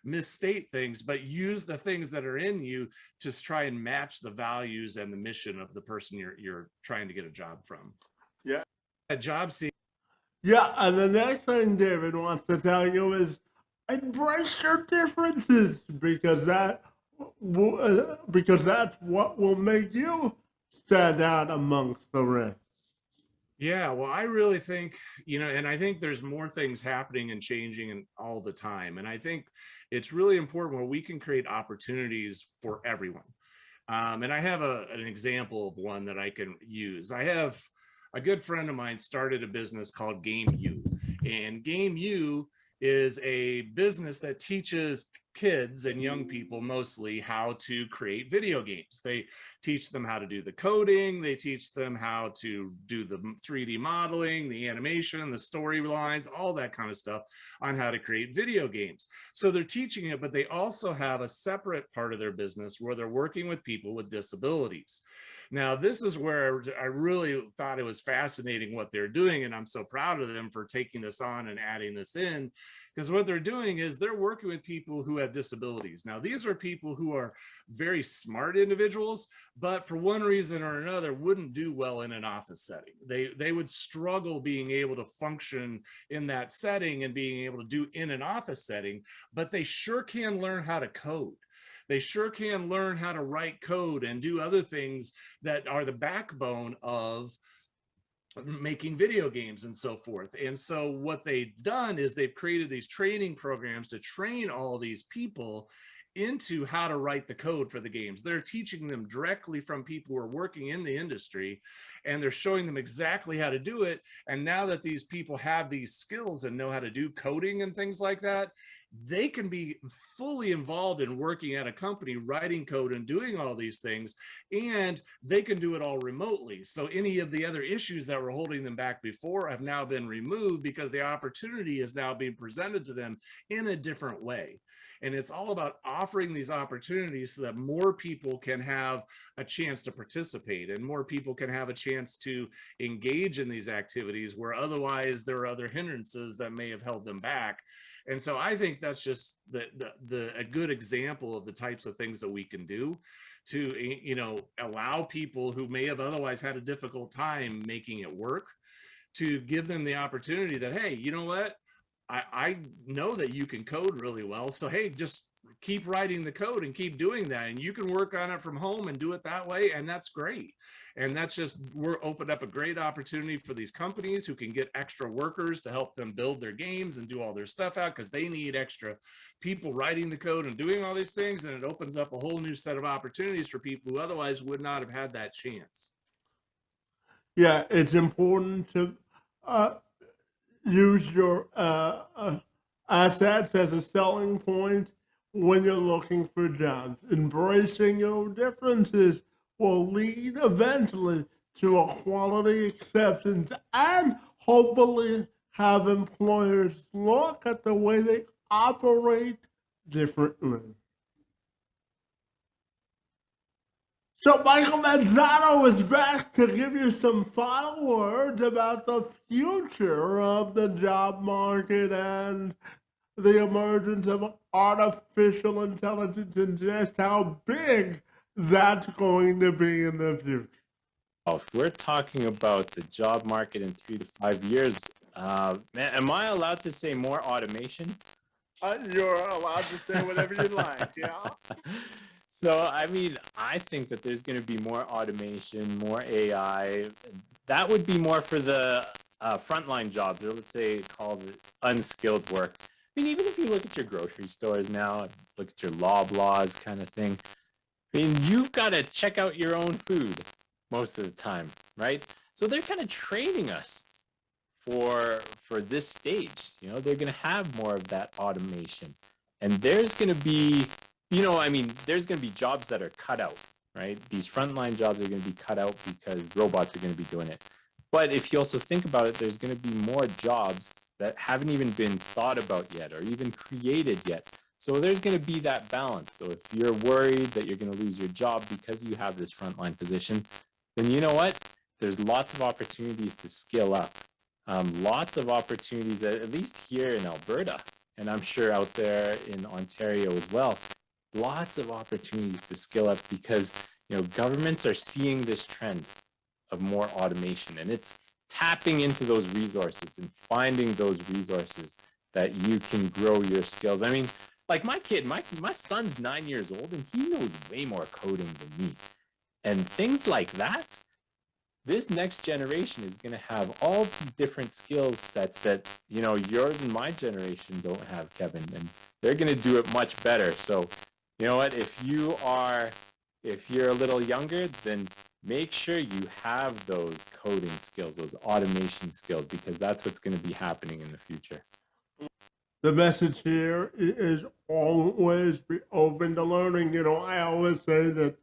misstate things, but use the things that are in you to try and match the values and the mission of the person you're trying to get a job from. Yeah. A job seeker. Yeah, and the next thing David wants to tell you is embrace your differences, because that's what will make you stand out amongst the rest. Yeah, well, I really think, and I think there's more things happening and changing and all the time. And I think it's really important where we can create opportunities for everyone. And I have an example of one that I can use. I have a good friend of mine started a business called Game U. And Game U is a business that teaches kids and young people mostly how to create video games. They teach them how to do the coding, they teach them how to do the 3D modeling, the animation, the storylines, all that kind of stuff on how to create video games. So they're teaching it, but they also have a separate part of their business where they're working with people with disabilities. Now, this is where I really thought it was fascinating what they're doing, and I'm so proud of them for taking this on and adding this in, because what they're doing is they're working with people who have disabilities. Now, these are people who are very smart individuals, but for one reason or another wouldn't do well in an office setting. They would struggle being able to function in that setting and being able to do in an office setting, but they sure can learn how to code. They sure can learn how to write code and do other things that are the backbone of making video games and so forth. And so what they've done is they've created these training programs to train all these people into how to write the code for the games. They're teaching them directly from people who are working in the industry, and they're showing them exactly how to do it. And now that these people have these skills and know how to do coding and things like that, they can be fully involved in working at a company, writing code and doing all these things, and they can do it all remotely. So any of the other issues that were holding them back before have now been removed because the opportunity is now being presented to them in a different way. And it's all about offering these opportunities so that more people can have a chance to participate and more people can have a chance to engage in these activities where otherwise there are other hindrances that may have held them back. And so I think that's just a good example of the types of things that we can do to, allow people who may have otherwise had a difficult time making it work, to give them the opportunity that, hey, you know what? I know that you can code really well. So, hey, just keep writing the code and keep doing that. And you can work on it from home and do it that way. And that's great. And that's just, we're opened up a great opportunity for these companies who can get extra workers to help them build their games and do all their stuff out, because they need extra people writing the code and doing all these things. And it opens up a whole new set of opportunities for people who otherwise would not have had that chance. Yeah, it's important to use your assets as a selling point when you're looking for jobs. Embracing your differences will lead eventually to a quality acceptance and hopefully have employers look at the way they operate differently. So Michael Manzano is back to give you some final words about the future of the job market and the emergence of artificial intelligence and just how big that's going to be in the future. If we're talking about the job market in 3 to 5 years, man, am I allowed to say more automation? You're allowed to say whatever you like, yeah? So, I mean, I think that there's going to be more automation, more AI. That would be more for the frontline jobs, or let's say called unskilled work. I mean, even if you look at your grocery stores now, look at your Loblaws kind of thing, I mean, you've got to check out your own food most of the time, right? So they're kind of training us for this stage. You know, they're going to have more of that automation. And there's going to be, you know, I mean, there's going to be jobs that are cut out, right? These frontline jobs are going to be cut out because robots are going to be doing it. But if you also think about it, there's going to be more jobs that haven't even been thought about yet or even created yet. So there's going to be that balance. So if you're worried that you're going to lose your job because you have this frontline position, then you know what? There's lots of opportunities to skill up. Lots of opportunities, at least here in Alberta, and I'm sure out there in Ontario as well. Lots of opportunities to skill up because, you know, governments are seeing this trend of more automation, and it's tapping into those resources and finding those resources that you can grow your skills. I mean, like my kid, my son's 9 years old, and he knows way more coding than me. And things like that, this next generation is going to have all these different skill sets that, you know, yours and my generation don't have, Kevin, and they're going to do it much better. So, you know what, if you're a little younger, then make sure you have those coding skills, those automation skills, because that's what's going to be happening in the future. The message here is always be open to learning. You know, I always say that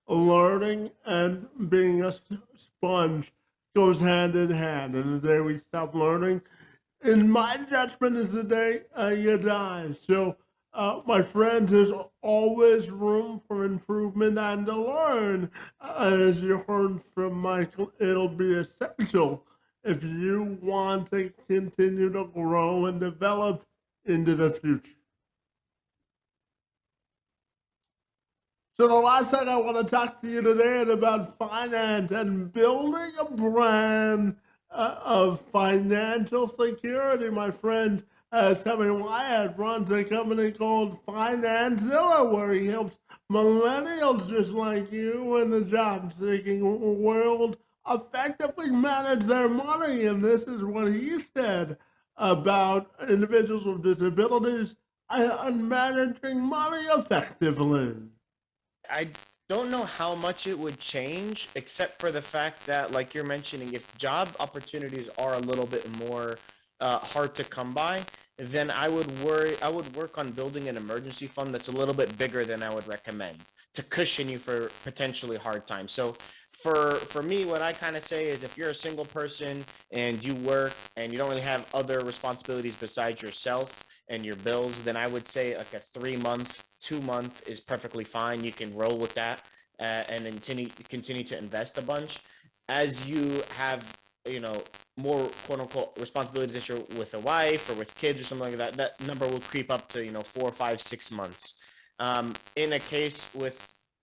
learning and being a sponge goes hand in hand. And the day we stop learning, in my judgment, is the day you die. So, my friends, there's always room for improvement and to learn. As you heard from Michael, it'll be essential if you want to continue to grow and develop into the future. So the last thing I want to talk to you today is about finance and building a brand of financial security. My friend Sammy Wyatt runs a company called Financilla, where he helps millennials just like you in the job-seeking world effectively manage their money. And this is what he said about individuals with disabilities and managing money effectively. I don't know how much it would change, except for the fact that, like you're mentioning, if job opportunities are a little bit more hard to come by, then I would work on building an emergency fund that's a little bit bigger than I would recommend to cushion you for potentially hard times. So for me, what I kind of say is, if you're a single person and you work and you don't really have other responsibilities besides yourself and your bills, then I would say like a 3-month, 2-month is perfectly fine. You can roll with that and continue to invest a bunch. As you have, you know, more quote unquote responsibilities that you're with a wife or with kids or something like that, that number will creep up to, you know, 4, 5, 6 months. In a case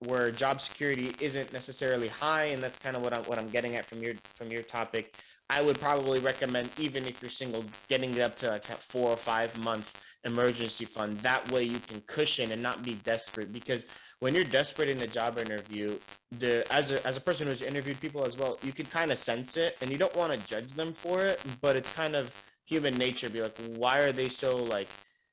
where job security isn't necessarily high, and that's kind of what I'm getting at from your topic, I would probably recommend, even if you're single, getting it up to like a 4 or 5 month emergency fund. That way you can cushion and not be desperate, because when you're desperate in a job interview, as a person who's interviewed people as well, you can kind of sense it, and you don't want to judge them for it, but it's kind of human nature to be like, why are they so like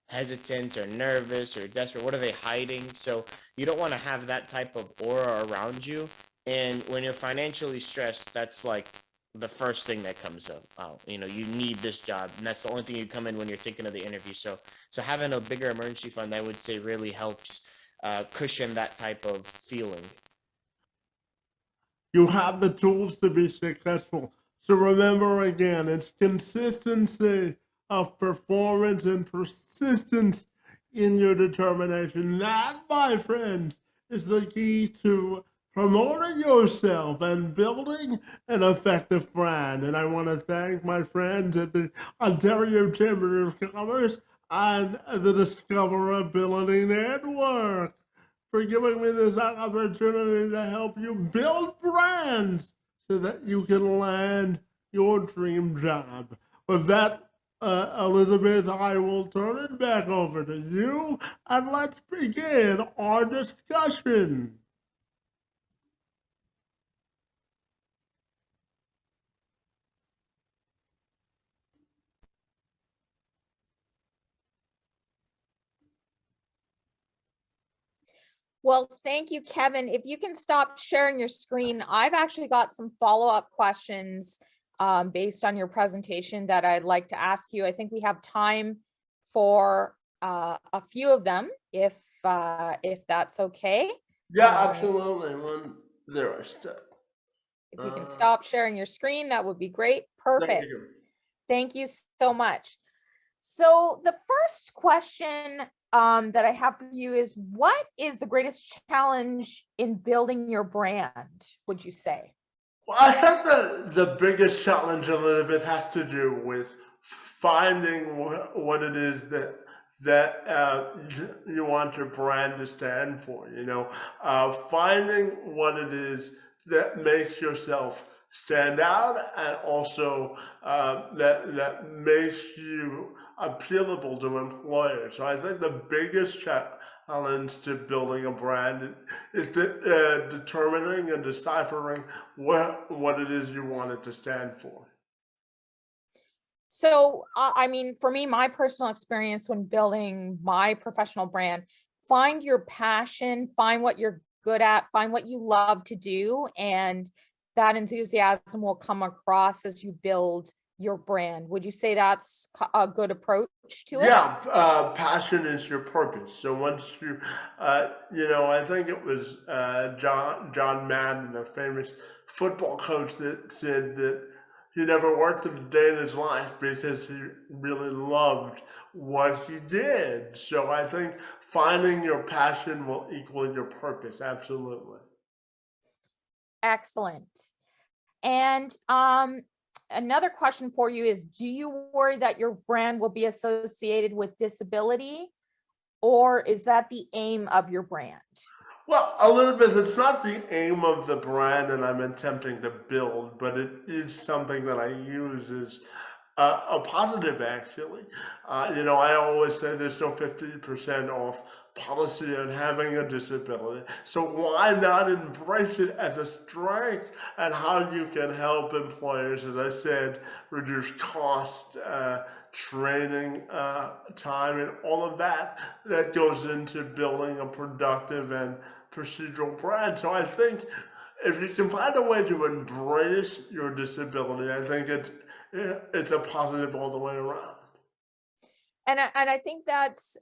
hesitant or nervous or desperate? What are they hiding? So you don't want to have that type of aura around you. And when you're financially stressed, that's like the first thing that comes up. Oh, you know, you need this job, and that's the only thing you come in when you're thinking of the interview. So having a bigger emergency fund, I would say, really helps cushion that type of feeling. You have the tools to be successful. So remember again, it's consistency of performance and persistence in your determination. That, my friends, is the key to promoting yourself and building an effective brand. And I want to thank my friends at the Ontario Chamber of Commerce and the Discoverability Network for giving me this opportunity to help you build brands so that you can land your dream job. With that, Elizabeth, I will turn it back over to you, and let's begin our discussion. Well, thank you, Kevin. If you can stop sharing your screen, I've actually got some follow-up questions based on your presentation that I'd like to ask you. I think we have time for a few of them, if that's okay. Yeah, absolutely. When there I step. If you can stop sharing your screen, that would be great. Perfect. Thank you so much. So the first question that I have for you is, what is the greatest challenge in building your brand, would you say? Well, I think that the biggest challenge, Elizabeth, has to do with finding what it is that you want your brand to stand for. You know, finding what it is that makes yourself stand out, and also that makes you appealable to employers. So I think the biggest challenge to building a brand is determining and deciphering what it is you want it to stand for. So, I mean, for me, my personal experience when building my professional brand, find your passion, find what you're good at, find what you love to do, and that enthusiasm will come across as you build your brand. Would you say that's a good approach to it? Yeah, passion is your purpose. So once you, I think it was John Madden, a famous football coach, that said that he never worked a day in his life because he really loved what he did. So I think finding your passion will equal your purpose. Absolutely. Excellent. And another question for you is, do you worry that your brand will be associated with disability, or is that the aim of your brand? Well, Elizabeth, it's not the aim of the brand that I'm attempting to build, but it is something that I use as a positive, actually. I always say there's no 50% off policy on having a disability. So why not embrace it as a strength, and how you can help employers, as I said, reduce cost, training time, and all of that goes into building a productive and procedural brand. So I think if you can find a way to embrace your disability, I think it's a positive all the way around. And I think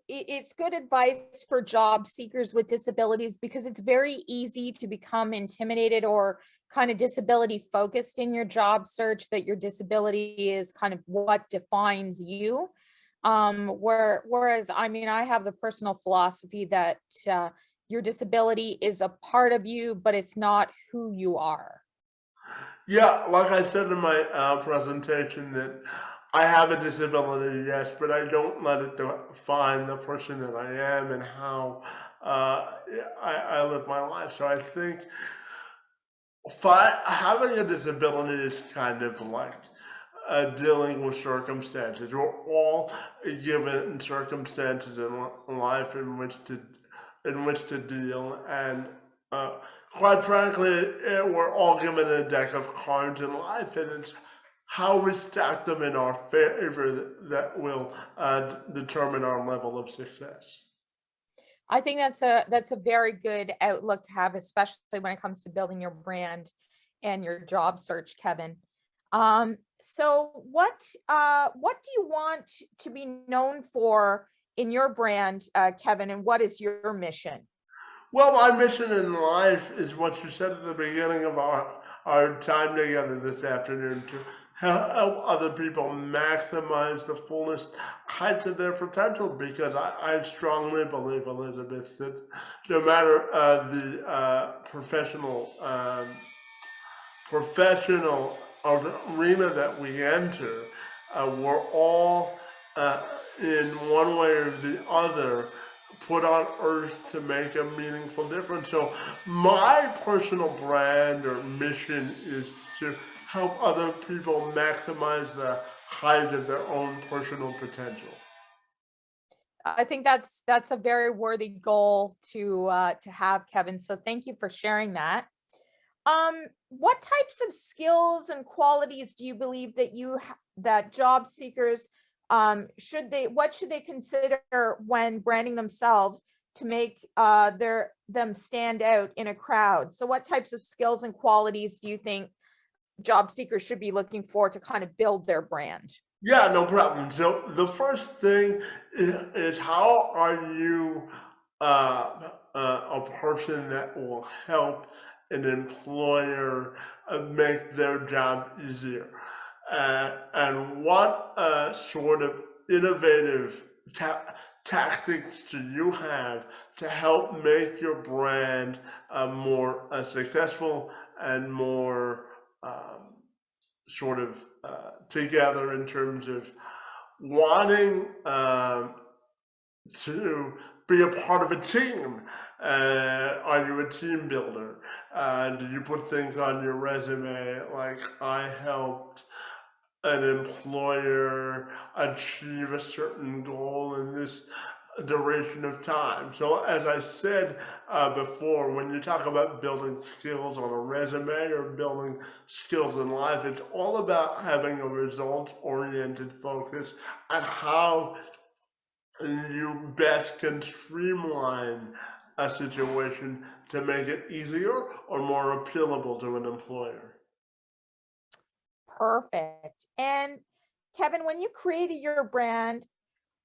it's good advice for job seekers with disabilities, because it's very easy to become intimidated or kind of disability focused in your job search, that your disability is kind of what defines you. Whereas, I mean, I have the personal philosophy that your disability is a part of you, but it's not who you are. Yeah, like I said in my presentation, that I have a disability, yes, but I don't let it define the person that I am and how I live my life. So I think having a disability is kind of like dealing with circumstances. We're all given circumstances in life in which to deal, and quite frankly, we're all given a deck of cards in life, and it's how we stack them in our favor that will determine our level of success. I think that's a very good outlook to have, especially when it comes to building your brand and your job search, Kevin. So what do you want to be known for in your brand, Kevin, and what is your mission? Well, my mission in life is what you said at the beginning of our time together this afternoon, to help other people maximize the fullest heights of their potential, because I strongly believe, Elizabeth, that no matter the professional arena that we enter, we're all in one way or the other put on earth to make a meaningful difference. So my personal brand or mission is to help other people maximize the height of their own personal potential. I think that's a very worthy goal to have, Kevin. So thank you for sharing that. What types of skills and qualities do you believe that job seekers should they consider when branding themselves to make them stand out in a crowd? So what types of skills and qualities do you think job seekers should be looking for to kind of build their brand? Yeah, no problem. So the first thing is how are you a person that will help an employer make their job easier? And what sort of innovative tactics do you have to help make your brand more successful and more sort of together in terms of wanting to be a part of a team? Are you a team builder? Do you put things on your resume like, I helped an employer achieve a certain goal in this duration of time? So as I said before, when you talk about building skills on a resume or building skills in life, it's all about having a results-oriented focus on how you best can streamline a situation to make it easier or more appealable to an employer. Perfect. And Kevin, when you created your brand,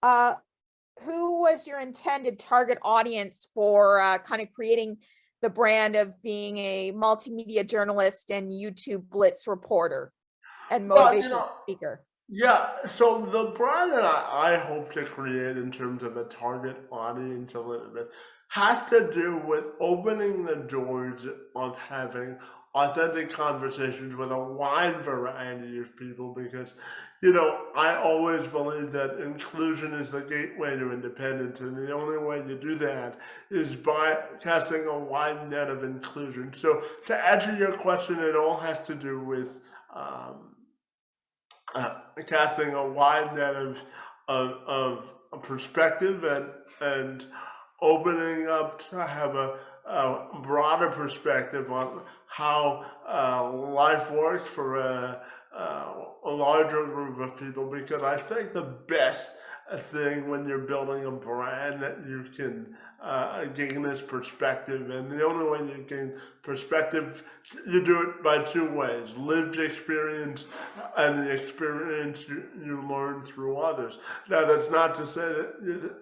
who was your intended target audience for kind of creating the brand of being a multimedia journalist and YouTube Blitz reporter and motivational speaker? Yeah, so the brand that I hope to create in terms of a target audience, Elizabeth, has to do with opening the doors of having authentic conversations with a wide variety of people, because, I always believe that inclusion is the gateway to independence, and the only way to do that is by casting a wide net of inclusion. So to answer your question, it all has to do with casting a wide net of perspective and opening up to have a broader perspective on how life works for a larger group of people, because I think the best thing when you're building a brand that you can gain this perspective, and the only way you gain perspective, you do it by two ways: lived experience and the experience you learn through others. Now, that's not to say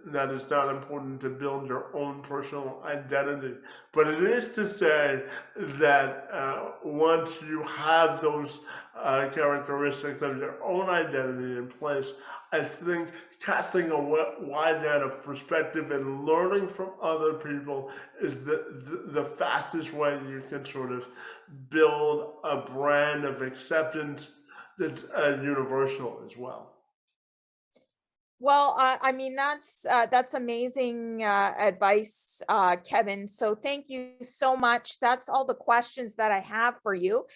that it's not important to build your own personal identity, but it is to say that once you have those characteristics of your own identity in place, I think casting a wide net of perspective and learning from other people is the fastest way you can sort of build a brand of acceptance that's universal as well. Well, I mean, that's amazing advice, Kevin. So thank you so much. That's all the questions that I have for you.